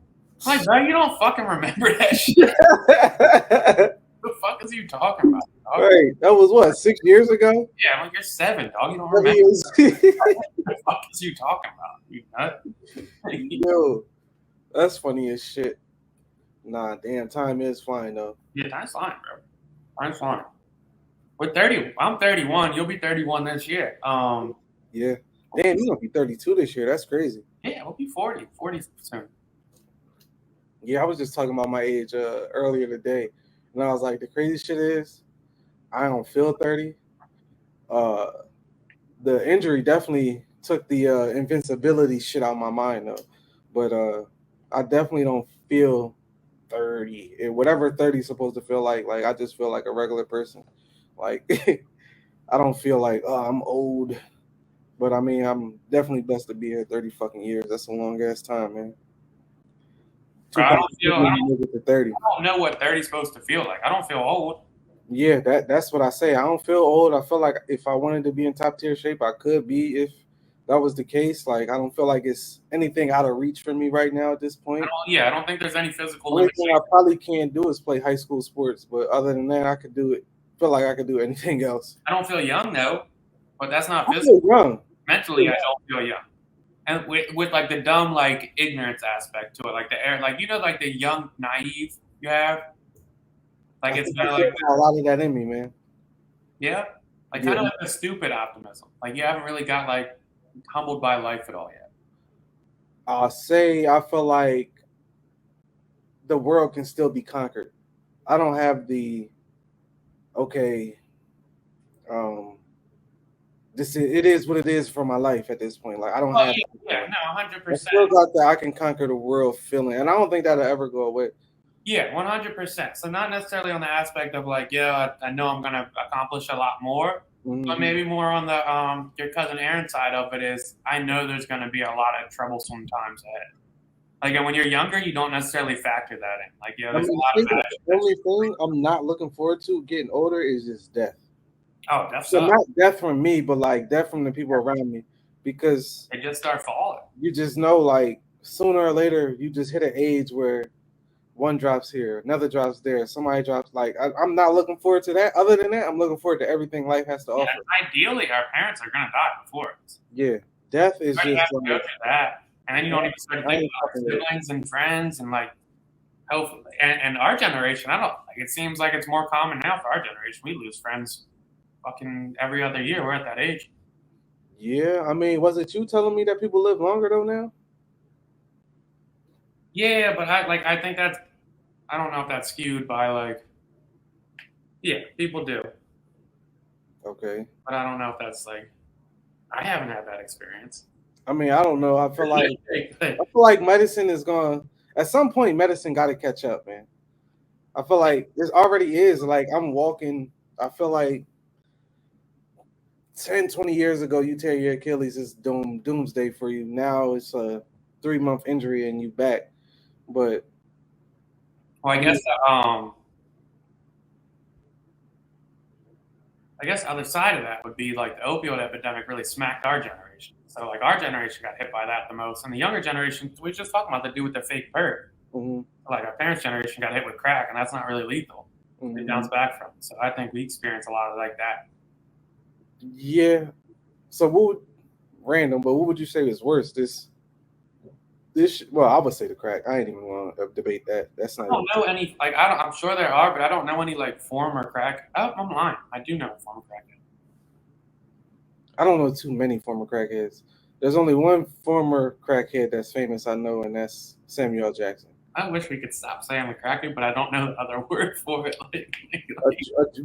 I'm like, bro, you don't fucking remember that shit. What the fuck is you talking about, dog? Right. That was what, 6 years ago? Yeah, I'm like, you're 7, dog. You don't remember. What the fuck is you talking about? You nut? Yo, that's funny as shit. Nah, damn, time is flying, though. Yeah, time's flying, bro. Time's flying. We're 30. I'm 31. You'll be 31 this year. Yeah. Damn, you're going to be 32 this year. That's crazy. Yeah, we'll be 40. 40 soon. Yeah, I was just talking about my age earlier today, and I was like, the crazy shit is, I don't feel 30. Uh, the injury definitely took the invincibility shit out of my mind though, but I definitely don't feel 30. Whatever 30 is supposed to feel like I just feel like a regular person. Like I don't feel like I'm old, but I mean I'm definitely blessed to be here 30 fucking years. That's a long ass time, man. Bro, I Tupac don't feel. when you make it to 30. I don't know what 30 is supposed to feel like. I don't feel old. Yeah, that's what I say. I don't feel old. I feel like if I wanted to be in top tier shape, I could be if that was the case. Like I don't feel like it's anything out of reach for me right now at this point. I don't think there's any physical Only thing I limitation. probably can't do is play high school sports, but other than that, I could do it. Feel like I could do anything else. I don't feel young though, but that's not I physical. feel young. Mentally, I don't feel young. And with like the dumb like ignorance aspect to it, like the air, like like the young naive you have, like I it's think kind I of still like got a lot of that in me, man. like Yeah, kind of like the stupid optimism. Like you haven't really got like humbled by life at all yet. I'll say I feel like the world can still be conquered. I don't have the okay. Um, it is what it is for my life at this point. Like I don't Oh have. yeah, no, hundred I percent. still got that I can conquer the world feeling, and I don't think that'll ever go away. Yeah, 100%. So not necessarily on the aspect of like, yeah, I know I'm gonna accomplish a lot more, but Mm-hmm. maybe more on the your cousin Aaron side of it is I know there's gonna be a lot of troublesome times ahead. Like and when you're younger, you don't necessarily factor that in. Like, yeah, I there's a mean, lot of the bad shit. only thing I'm not looking forward to getting older is just death. Oh, death So sucks. not death from me, but like death from the people around me, because They just start falling. you just know, like sooner or later, you just hit an age where one drops here, another drops there, somebody drops. Like I'm not looking forward to that. Other than that, I'm looking forward to everything life has to Yeah, offer. ideally, our parents are gonna die before us. Yeah, death is You just have to go like through that, and then you don't even start to I think ain't about fucking with it. siblings and friends and like hopefully. And our generation, I don't like. It seems like it's more common now for our generation. We lose friends fucking every other year. We're at that age. Yeah, I mean, was it you telling me that people live longer though now? Yeah, but I think that's I don't know if that's skewed by like yeah, people do, Okay. but I don't know if that's like I haven't had that experience. I mean, I don't know. I feel like medicine is going at some point. Medicine got to catch up, man. I feel like this already is. Like I'm walking. I feel like 10, 20 years ago, you tear your Achilles, it's doomsday for you. Now it's a 3 month injury and you back. But Well, I mean, I guess other side of that would be like the opioid epidemic really smacked our generation. So like our generation got hit by that the most, and the younger generation we just talking about the dude with the fake perk. mm-hmm, Like our parents' generation got hit with crack, and that's not really lethal. They mm-hmm. bounce back from it. So I think we experience a lot of like that. Yeah. So what would random? But what would you say is worse? Well, I would say the crack. I ain't even want to debate that. That's not I don't even. know any like I'm sure there are, but I don't know any like former crack. Oh, I'm lying. I do know a former crackhead. I don't know too many former crackheads. There's only one former crackhead that's famous I know, and that's Samuel Jackson. I wish we could stop saying the crackhead, but I don't know the other word for it.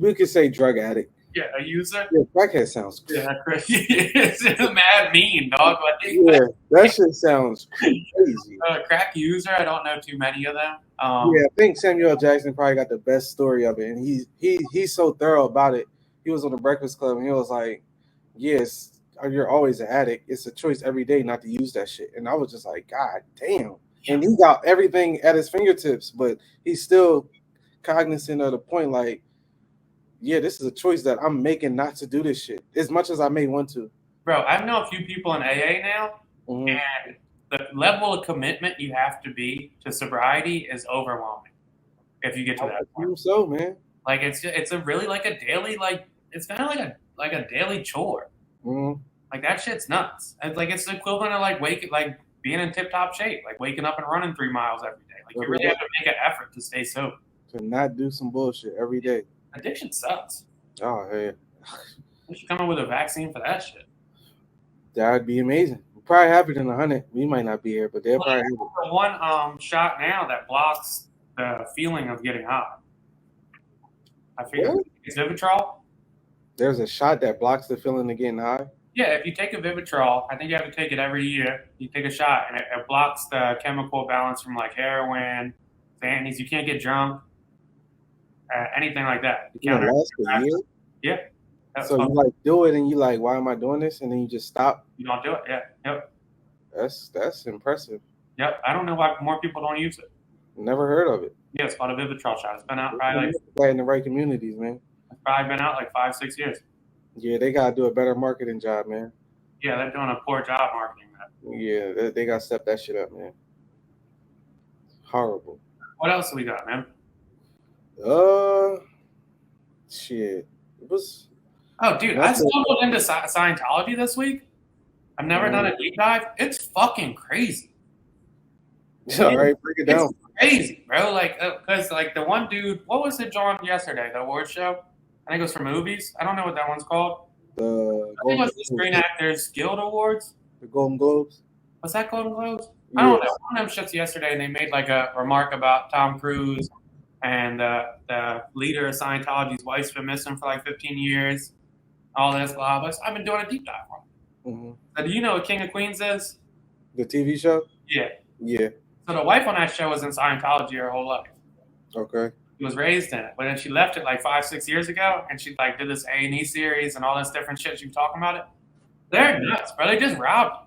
We could say drug addict. Yeah, a user. Yeah, crackhead sounds. Yeah, it's mad mean, dog. Yeah, that shit sounds crazy. Crack user. I don't know too many of them. Yeah, I think Samuel Jackson probably got the best story of it, and he's so thorough about it. He was on the Breakfast Club, and he was like, "Yes, you're always an addict. It's a choice every day not to use that shit." And I was just like, "God damn!" Yeah. And he got everything at his fingertips, but he's still cognizant of the point, like, yeah, this is a choice that I'm making not to do this shit, as much as I may want to. Bro, I know a few people in AA now, Mm-hmm. and the level of commitment you have to be to sobriety is overwhelming. If you get to that point, So man, like it's a really like a daily like it's kind of like a daily chore. mm-hmm. Like that shit's nuts. It's like it's the equivalent of like being in tip top shape, like waking up and running 3 miles every day. Like you really have to make an effort to stay sober. To not do some bullshit every day. Addiction sucks. Oh yeah, We should come up with a vaccine for that shit. that'd be amazing. probably have it in 100. We might not be here, but they'll probably have it. The one shot now that blocks the feeling of getting high. I figure it's Vivitrol. There's a shot that blocks the feeling of getting high. Yeah, if you take a Vivitrol, I think you have to take it every year. You take a shot, and it blocks the chemical balance from like heroin, Xannies. You can't get drunk, anything like that. You know, last a year. Yeah. So you like do it, and you like, why am I doing this? And then you just stop. You don't do it. Yeah. Yep. That's impressive. Yep. I don't know why more people don't use it. Never heard of it. Yeah, it's called a Vivitrol shot. It's been out probably like in the right communities, man. It's probably been out like 5-6 years. Yeah, they gotta do a better marketing job, man. Yeah, they're doing a poor job marketing that. Yeah, they gotta step that shit up, man. Horrible. What else do we got, man? Shit. It was. Oh, dude, I stumbled into Scientology this week. I've never done a deep dive. It's fucking crazy. All right, break it down. It's crazy, bro. Like, because like the one dude, what was it, John, yesterday? The award show. I think it was for movies. I don't know what that one's called. I think it was the Screen Actors Guild Awards. The Golden Globes. Was that Golden Globes? Yeah. I don't know. One of them shits yesterday, and they made like a remark about Tom Cruise and the leader of Scientology's wife's been missing for like 15 years. All this, blah, blah. So I've been doing a deep dive on it. Mm-hmm. So do you know what King of Queens is? The TV show? Yeah. Yeah. So the wife on that show was in Scientology her whole life. Okay. She was raised in it, but then she left it like 5-6 years ago, and she like did this A&E series and all this different shit she was talking about it. They're nuts, bro. They just robbed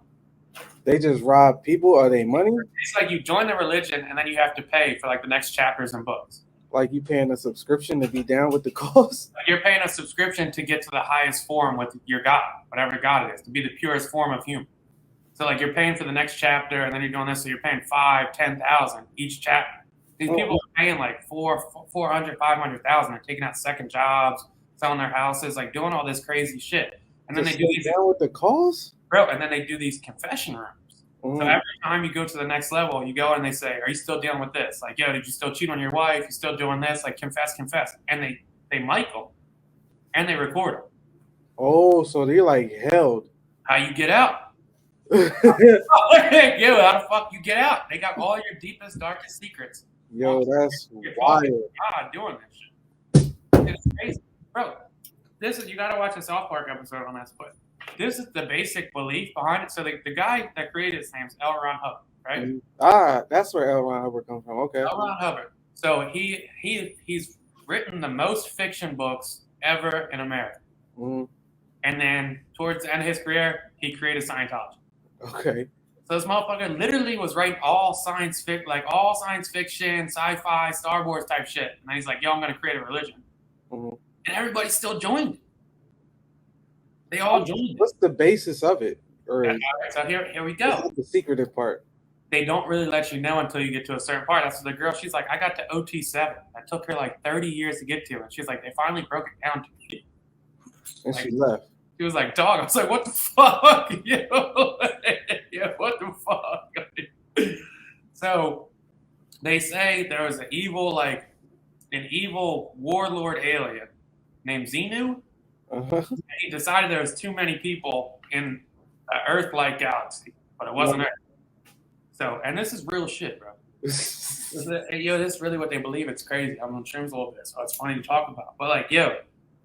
you. They just rob people? Are they money? It's like you join the religion, and then you have to pay for like the next chapters and books. Like you paying a subscription to be down with the cost? Like you're paying a subscription to get to the highest form with your God, whatever God it is, to be the purest form of human. So like you're paying for the next chapter, and then you're doing this, so you're paying 5,000, 10,000 each chapter. These people are paying like 400,000, 500,000. They're taking out second jobs, selling their houses, like doing all this crazy shit. And then they do these down with the cost, bro. And then they do these confession rooms. So every time you go to the next level, you go and they say, "Are you still dealing with this? Like, yo, did you still cheat on your wife? You still doing this? Like, confess." And they mic them and they record them. Oh, so they're like held. How you get out? Yo, how the fuck you get out? They got all your deepest, darkest secrets. Yo, that's wild. God doing this shit. It's crazy, bro. This is, you gotta watch a South Park episode on this, but this is the basic belief behind it. So the guy that created his name's L. Ron Hubbard, right? That's where L. Ron Hubbard comes from. Okay. L. Ron Hubbard. So he's written the most fiction books ever in America. Mm-hmm. And then towards the end of his career, he created Scientology. Okay. So this motherfucker literally was writing all science fiction, sci-fi, Star Wars type shit. And then he's like, yo, I'm going to create a religion. Mm-hmm. And everybody still joined it. They all joined it. What's the basis of it? Right, so here we go. The secretive part. They don't really let you know until you get to a certain part. That's the girl, she's like, I got to OT7. That took her like 30 years to get to. And she's like, they finally broke it down to me. And like, she left. She was like, dog. I was like, what the fuck? Yo, what the fuck? So they say there was an evil warlord alien named Xenu. Uh-huh. And he decided there was too many people in an Earth-like galaxy, but it wasn't Earth. So, and this is real shit, bro. This is really what they believe. It's crazy. I'm on shrooms a little bit, so it's funny to talk about. But like, yo,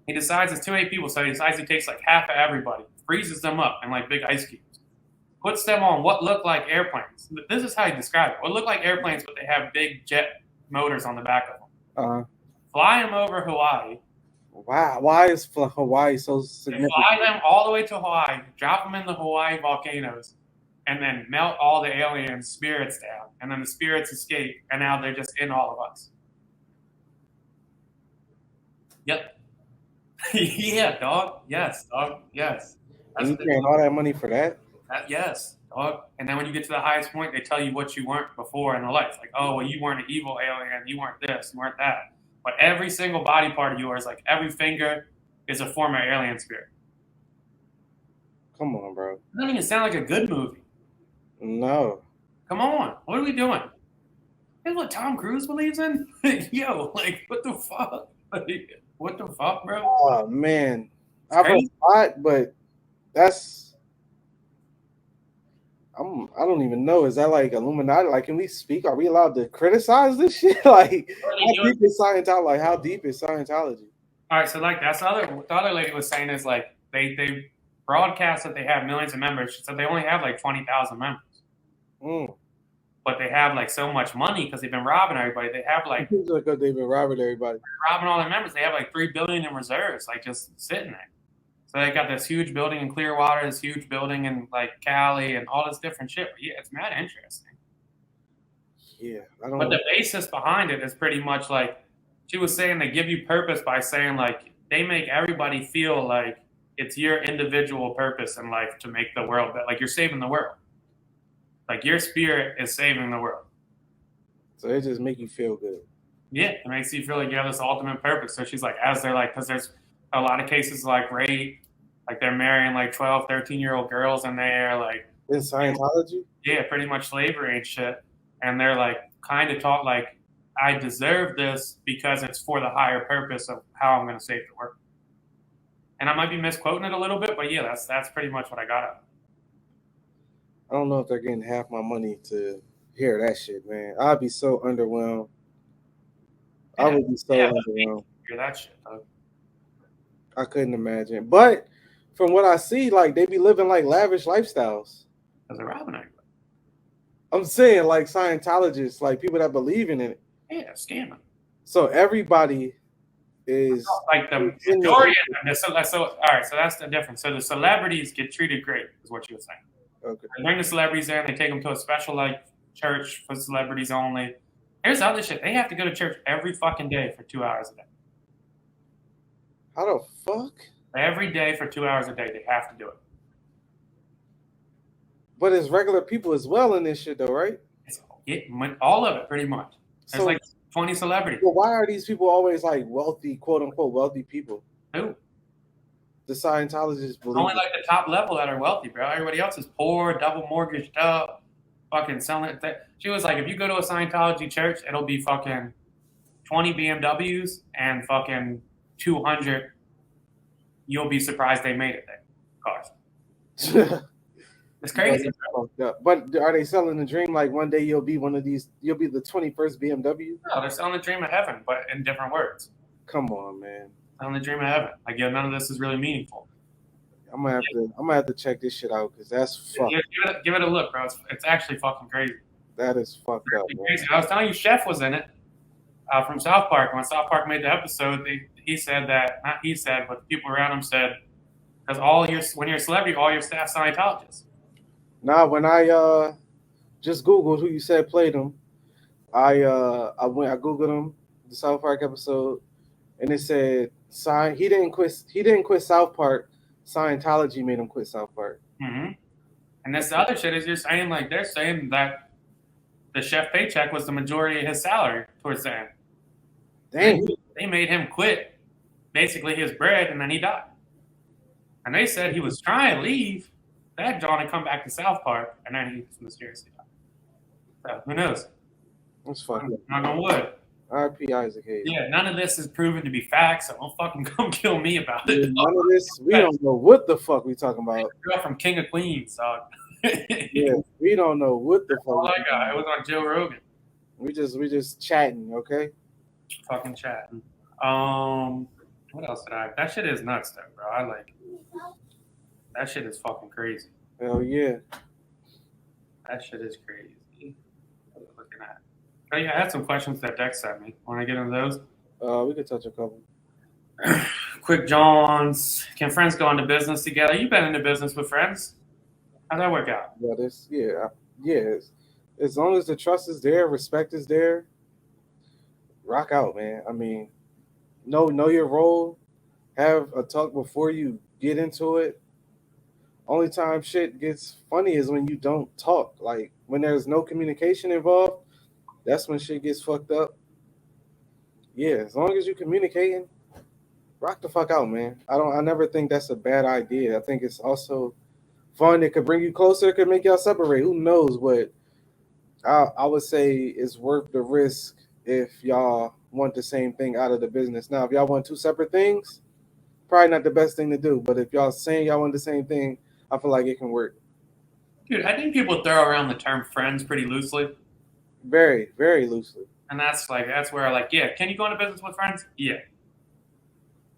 he decides it's too many people, so he decides he takes like half of everybody, freezes them up in like big ice cubes, puts them on what look like airplanes. This is how he described it. What look like airplanes, but they have big jet motors on the back of them. Fly them over Hawaii. Wow, why is Hawaii so significant? Fly them all the way to Hawaii, drop them in the Hawaii volcanoes, and then melt all the alien spirits down. And then the spirits escape, and now they're just in all of us. Yep. Yeah, dog. Yes, dog. Yes. And you paying all that money for that? Yes, dog. And then when you get to the highest point, they tell you what you weren't before in the life. Like, oh, well, you weren't an evil alien. You weren't this. You weren't that. But every single body part of yours, like every finger, is a former alien spirit. Come on, bro. It doesn't even sound like a good movie. No. Come on. What are we doing? This is what Tom Cruise believes in? Yo, like, what the fuck? Like, what the fuck, bro? Oh, man. I've heard a lot, but that's... I don't even know. Is that like Illuminati? Like, can we speak? Are we allowed to criticize this shit? Like, how deep is Scientology? Like, how deep is Scientology? All right, so like that's the other lady was saying is like they broadcast that they have millions of members. She said they only have like 20,000 members, but they have like so much money because they've been robbing everybody. They have like because they've been robbing everybody, robbing all their members. They have like $3 billion in reserves, like just sitting there. So they got this huge building in Clearwater, this huge building in like Cali, and all this different shit. But yeah, it's mad interesting. Yeah, I don't. But know. the basis behind it is pretty much like she was saying they give you purpose by saying like they make everybody feel like it's your individual purpose in life to make the world better. Like you're saving the world. Like your spirit is saving the world. So it just make you feel good. Yeah, it makes you feel like you have this ultimate purpose. So she's like, as they're like, because there's a lot of cases like rape, like they're marrying like 12, 13-year-old girls in there, like in Scientology? Yeah, pretty much slavery and shit. And they're like kind of taught like, I deserve this because it's for the higher purpose of how I'm going to save the world. And I might be misquoting it a little bit, but yeah, that's pretty much what I got out of it. I don't know if they're getting half my money to hear that shit, man. I'd be so underwhelmed. Yeah, I would be so underwhelmed. Hear that shit, though. I couldn't imagine. But from what I see, like they be living like lavish lifestyles. Because they're robbing everybody. I'm saying like Scientologists, like people that believe in it. Yeah, scamming. So everybody is like the majority of them. So all right, so that's the difference. So the celebrities get treated great, is what you were saying. Okay. They bring the celebrities there and they take them to a special like church for celebrities only. Here's the other shit. They have to go to church every fucking day for 2 hours a day. How the fuck? Every day for 2 hours a day, they have to do it. But it's regular people as well in this shit, though, right? It's all of it, pretty much. There's like 20 celebrities. Well, why are these people always like wealthy, quote unquote, wealthy people? Who? The Scientologists believe. Only like the top level that are wealthy, bro. Everybody else is poor, double mortgaged up, fucking selling it. She was like, if you go to a Scientology church, it'll be fucking 20 BMWs and fucking 200. You'll be surprised they made it there. Cars. It's crazy. But are they selling the dream like one day you'll be one of these? You'll be the 21st BMW? No, they're selling the dream of heaven, but in different words. Come on, man. Selling the dream of heaven. Like, yeah, none of this is really meaningful. I'm gonna have to check this shit out because that's fucked. Give it a look, bro. It's actually fucking crazy. That is fucked up, man. Crazy. I was telling you, Chef was in it from South Park. When South Park made the episode, he said that, not he said, but the people around him said, because when you're a celebrity, all your staff Scientologists. Now, when I just Googled who you said played him, I Googled him, the South Park episode, and it said he didn't quit South Park. Scientology made him quit South Park. Mm-hmm. And that's the other shit is you're saying like they're saying that the chef paycheck was the majority of his salary towards the end. Dang. They made him quit basically his bread, and then he died. And they said he was trying to leave. They had John to come back to South Park, and then he mysteriously died. So who knows? That's fucking. Knock on wood. R.P. Isaac Hayes. Yeah, none of this is proven to be facts, so don't fucking come kill me about it. None of this. We don't know what the fuck we talking about. Girl from King of Queens, dog. Yeah, we don't know what the fuck. Oh my god, it was on Joe Rogan. We just chatting, okay? Fucking chatting. What else did I? That shit is nuts, though, bro. I like. That shit is fucking crazy. Hell yeah. That shit is crazy. What are you looking at? Oh yeah, I had some questions that Dex sent me. Want to get into those? We could touch a couple. Quick Johns. Can friends go into business together? You've been into business with friends. How'd that work out? Yeah. As long as the trust is there, respect is there, rock out, man. I mean, know your role. Have a talk before you get into it. Only time shit gets funny is when you don't talk. Like when there's no communication involved, that's when shit gets fucked up. Yeah, as long as you're communicating, rock the fuck out, man. I never think that's a bad idea. I think it's also fun. It could bring you closer. It could make y'all separate. Who knows? But I would say it's worth the risk if y'all want the same thing out of the business. Now, if y'all want two separate things, probably not the best thing to do. But if y'all saying y'all want the same thing, I feel like it can work. Dude, I think people throw around the term friends pretty loosely. Very, very loosely. And that's where like, yeah, can you go into business with friends? Yeah.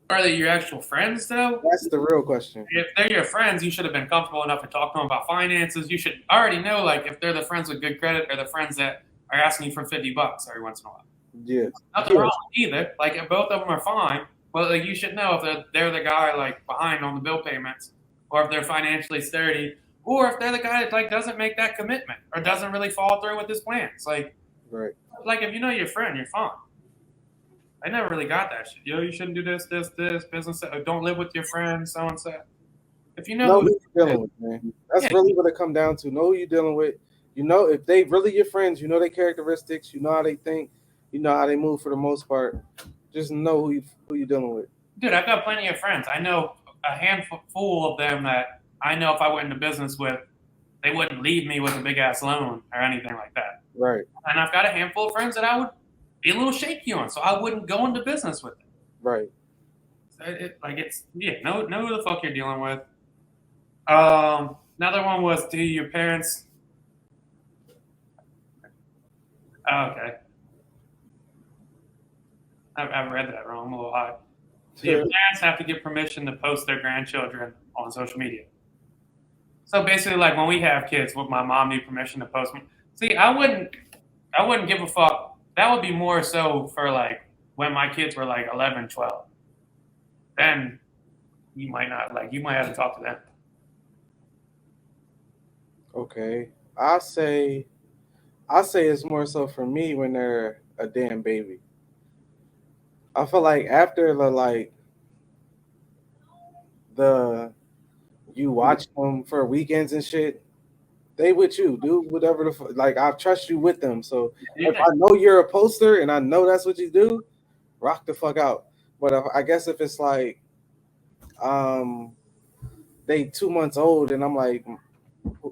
Are they your actual friends though? That's the real question. If they're your friends, you should have been comfortable enough to talk to them about finances. You should already know like if they're the friends with good credit or the friends that are asking you for $50 every once in a while. Yeah. Nothing wrong with either. Like if both of them are fine, but like you should know if they're the guy like behind on the bill payments, or if they're financially sturdy, or if they're the guy that like doesn't make that commitment or doesn't really follow through with his plans. Right. Like if you know your friend, you're fine. I never really got that shit. Yo, you shouldn't do this, business. Don't live with your friends, so and so. If you know who you're dealing with, man. That's really what it come down to. Know who you're dealing with. You know, if they really your friends, you know their characteristics, you know how they think, you know how they move for the most part. Just know who you're dealing with. Dude, I've got plenty of friends. I know a handful of them that I know if I went into business with, they wouldn't leave me with a big ass loan or anything like that. Right. And I've got a handful of friends that I would be a little shaky on, so I wouldn't go into business with them. Right. So know who the fuck you're dealing with. Another one was, do your parents? Okay, I've read that wrong. I'm a little high. Do your parents have to give permission to post their grandchildren on social media? So basically, like when we have kids, would my mom need permission to post them? See, I wouldn't give a fuck. That would be more so for like when my kids were like 11, 12. Then you might not you might have to talk to them. Okay. I say it's more so for me when they're a damn baby. I feel like after the you watch them for weekends and shit, they with you, do whatever like I trust you with them. So if I know you're a poster and I know that's what you do, rock the fuck out. But I guess if it's like they 2 months old and I'm like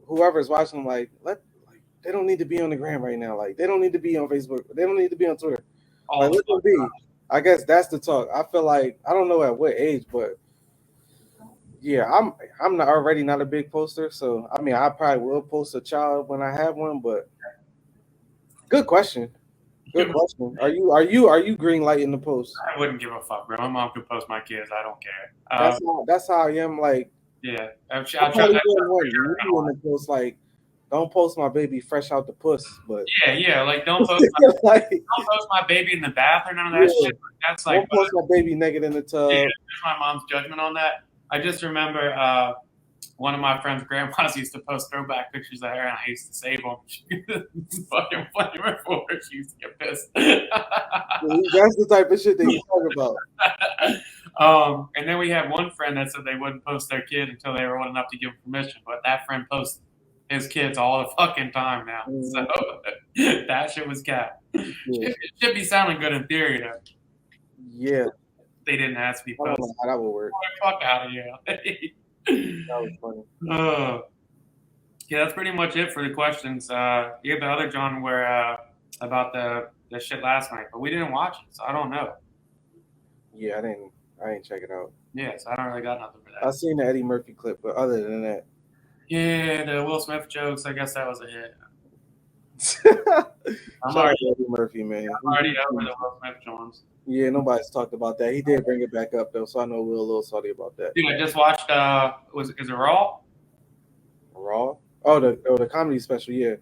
whoever's watching them they don't need to be on the gram right now. Like they don't need to be on Facebook. They don't need to be on Twitter. Like let them be. I guess that's the talk. I feel like I don't know at what age, but yeah, I'm not already not a big poster, so I mean I probably will post a child when I have one, but good question. Good question. Are you green lighting the post? I wouldn't give a fuck, bro. My mom could post my kids. I don't care. That's how I am. Like yeah, I'll try to post like don't post my baby fresh out the puss, but yeah, like don't post don't post my baby in the bath or none of that shit. That's like don't post my baby naked in the tub. Yeah, there's my mom's judgment on that. I just remember one of my friend's grandmas used to post throwback pictures of her, and I used to save them. It's fucking funny before she used to get pissed. That's the type of shit that you talk about. And then we had one friend that said they wouldn't post their kid until they were old enough to give permission, but that friend posts his kids all the fucking time now. So that shit was cap. It should be sounding good in theory, though. Yeah. They didn't ask me. I don't know how that would work. Fuck out of here. That was funny. Yeah, that's pretty much it for the questions. The other John were about the shit last night, but we didn't watch it, so I don't know. Yeah, I didn't check it out. Yeah, so I don't really got nothing for that. I seen the Eddie Murphy clip, but other than that. Yeah, the Will Smith jokes, I guess that was a hit. I'm sorry, Eddie Murphy, man. I'm already over the Will Smith Jones. Yeah, nobody's talked about that. He did bring it back up though, so I know we're a little salty about that. Dude, I just watched. Is it Raw? Raw? Oh, the comedy special. Yeah.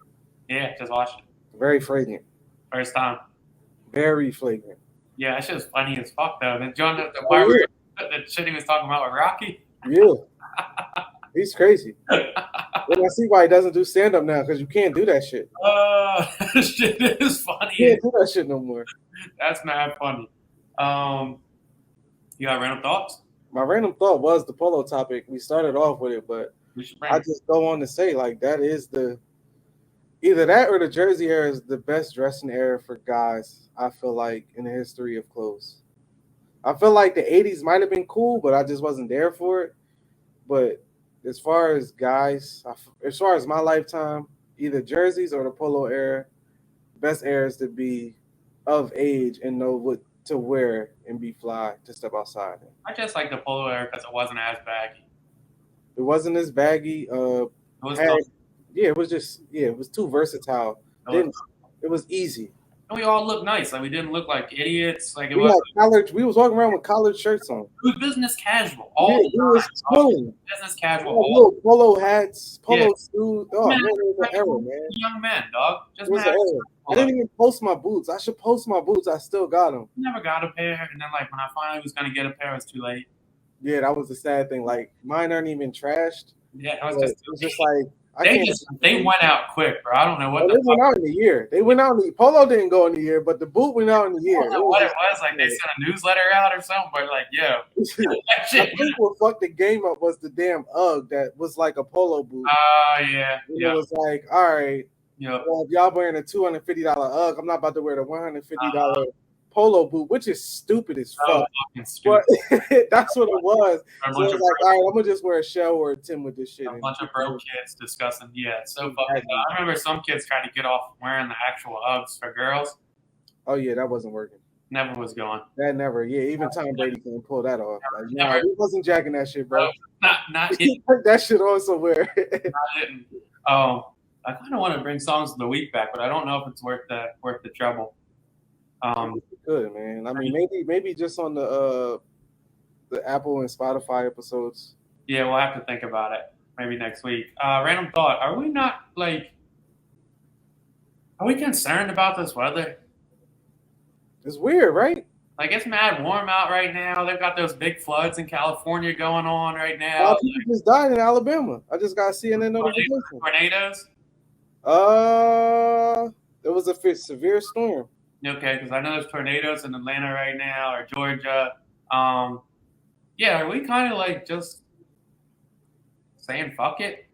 Yeah, just watched it. Very flagrant. First time. Very flagrant. Yeah, that shit was funny as fuck though. Then John, the shit he was talking about with Rocky. Yeah. He's crazy. And I see why he doesn't do stand up now because you can't do that shit. Shit is funny. You can't do that shit no more. That's mad funny. You got random thoughts? My random thought was the polo topic. We started off with it, but I just go on to say like that is either that or the jersey era is the best dressing era for guys. I feel like in the history of clothes. I feel like the 80s might have been cool, but I just wasn't there for it. But as far as guys, as far as my lifetime, either jerseys or the polo era, best eras to be of age and know what to wear and be fly to step outside. I just like the polo era because it wasn't as baggy. It wasn't as baggy. Yeah, it was just it was too versatile. It was easy. And we all looked nice. Like we didn't look like idiots. Like it We was. had collared. We was walking around with collared shirts on. It was business casual Yeah, all we the was time. Dog. chilling. Business We casual had all. little polo hats, polo Yeah. shoes. Oh man, it was an era, man. Young men, dog. Just It was an mad. era. I didn't even post my boots. I should post my boots. I still got them. Never got a pair, and then like when I finally was gonna get a pair, it was too late. Yeah, that was the sad thing. Like mine aren't even trashed. Yeah, it It was just like they went out quick, bro. I don't know what they went out in the year. They went out in the polo didn't go in the year, but the boot went out in the year. I don't know what it was. Like they sent a newsletter out or something, but like, yo, that shit. I think what fucked the game up was the damn UGG that was like a polo boot. Yeah. It was like, all right, yeah. Well, if y'all wearing a $250 UGG, I'm not about to wear the $150 polo boot, which is stupid as fuck. But that's what it was. So it was like, all right, I'm gonna just wear a Shell or a Tim with this shit. A bunch of broke kids discussing. Yeah, it's so fucking. I remember some kids tried to get off wearing the actual Uggs for girls. Oh yeah, that wasn't working. Never was going. That never. Yeah, even Tom Brady couldn't pull that off. Like, nah, he wasn't jacking that shit, bro. Not he put that shit on somewhere. I kind of want to bring songs of the week back, but I don't know if it's worth the trouble. Good, man. I mean, maybe just on the Apple and Spotify episodes. Yeah, we'll have to think about it. Maybe next week. Random thought: are we concerned about this weather? It's weird, right? Like it's mad warm out right now. They've got those big floods in California going on right now. People just died in Alabama. I just got CNN notification. Tornadoes. There was a severe storm. Okay, because I know there's tornadoes in Atlanta right now or Georgia. Yeah, are we kind of like just saying fuck it?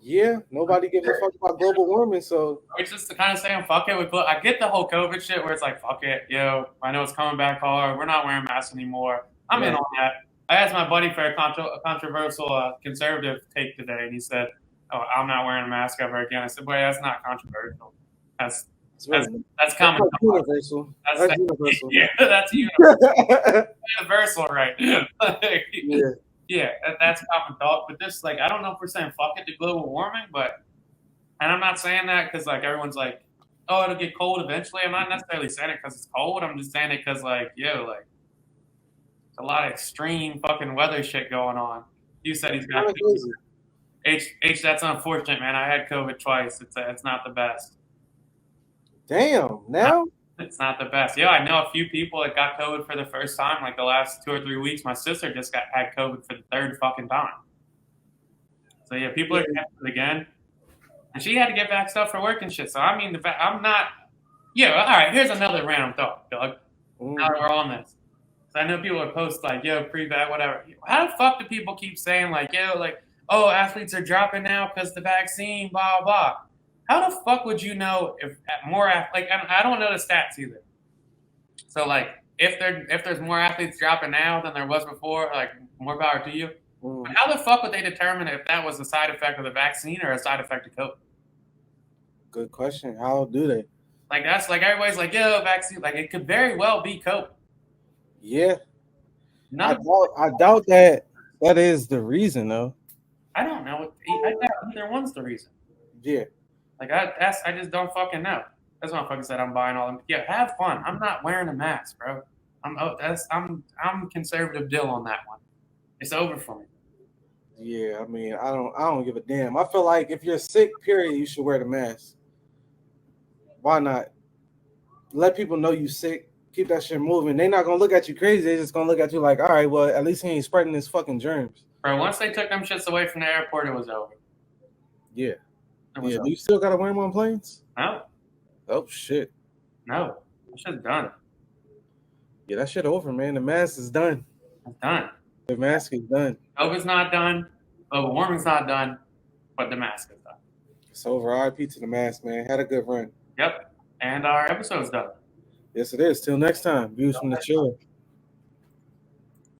Yeah, nobody gives a fuck about global warming, so we're just kind of saying fuck it. I get the whole COVID shit where it's like fuck it, yo. I know it's coming back hard. We're not wearing masks anymore. I'm in on that. I asked my buddy for a controversial conservative take today, and he said, "Oh, I'm not wearing a mask ever again." I said, "Boy, that's not controversial. That's common. That's universal. That's universal. Yeah, that's universal. Universal, right? Yeah. Yeah, that's common thought. But this, like, I don't know if we're saying fuck it to global warming, and I'm not saying that because like everyone's like, oh, it'll get cold eventually. I'm not necessarily saying it because it's cold. I'm just saying it because like, yo, like, it's a lot of extreme fucking weather shit going on. You said he's got H. That's unfortunate, man. I had COVID twice. It's not the best. Damn. Now. It's not the best. Yeah, I know a few people that got COVID for the first time, like the last 2 or 3 weeks. My sister just had COVID for the third fucking time. So yeah, people are getting it again. And she had to get back stuff for work and shit. So I mean, I'm not. Yeah, all right. Here's another random thought, Doug. Now that we're on this, so I know people are post like, yo, pre-vax, whatever. How the fuck do people keep saying like, yo, like, oh, athletes are dropping now because the vaccine, blah blah. How the fuck would you know if more I don't know the stats either. So like if there's more athletes dropping now than there was before, like more power to you. But how the fuck would they determine if that was a side effect of the vaccine or a side effect of COVID? Good question. How do they? Like that's like everybody's like, yo, vaccine. Like it could very well be COVID. Yeah. I doubt that is the reason though. I don't know. I doubt either one's the reason. Yeah. Like I just don't fucking know. That's what I fucking said. I'm buying all them. Yeah, have fun. I'm not wearing a mask, bro. I'm conservative Dill on that one. It's over for me. Yeah, I mean, I don't give a damn. I feel like if you're sick, period, you should wear the mask. Why not? Let people know you sick. Keep that shit moving. They're not gonna look at you crazy. They're just gonna look at you like, all right, well, at least he ain't spreading his fucking germs. Bro, once they took them shits away from the airport, it was over. Yeah. Yeah, do you still gotta wear them on planes? No. Oh shit. No. That shit's done. Yeah, that shit over, man. The mask is done. It's done. The mask is done. COVID's not done. Global warming's not done. But the mask is done. It's over. RIP to the mask, man. Had a good run. Yep. And our episode's done. Yes, it is. Till next time. Views from the chill.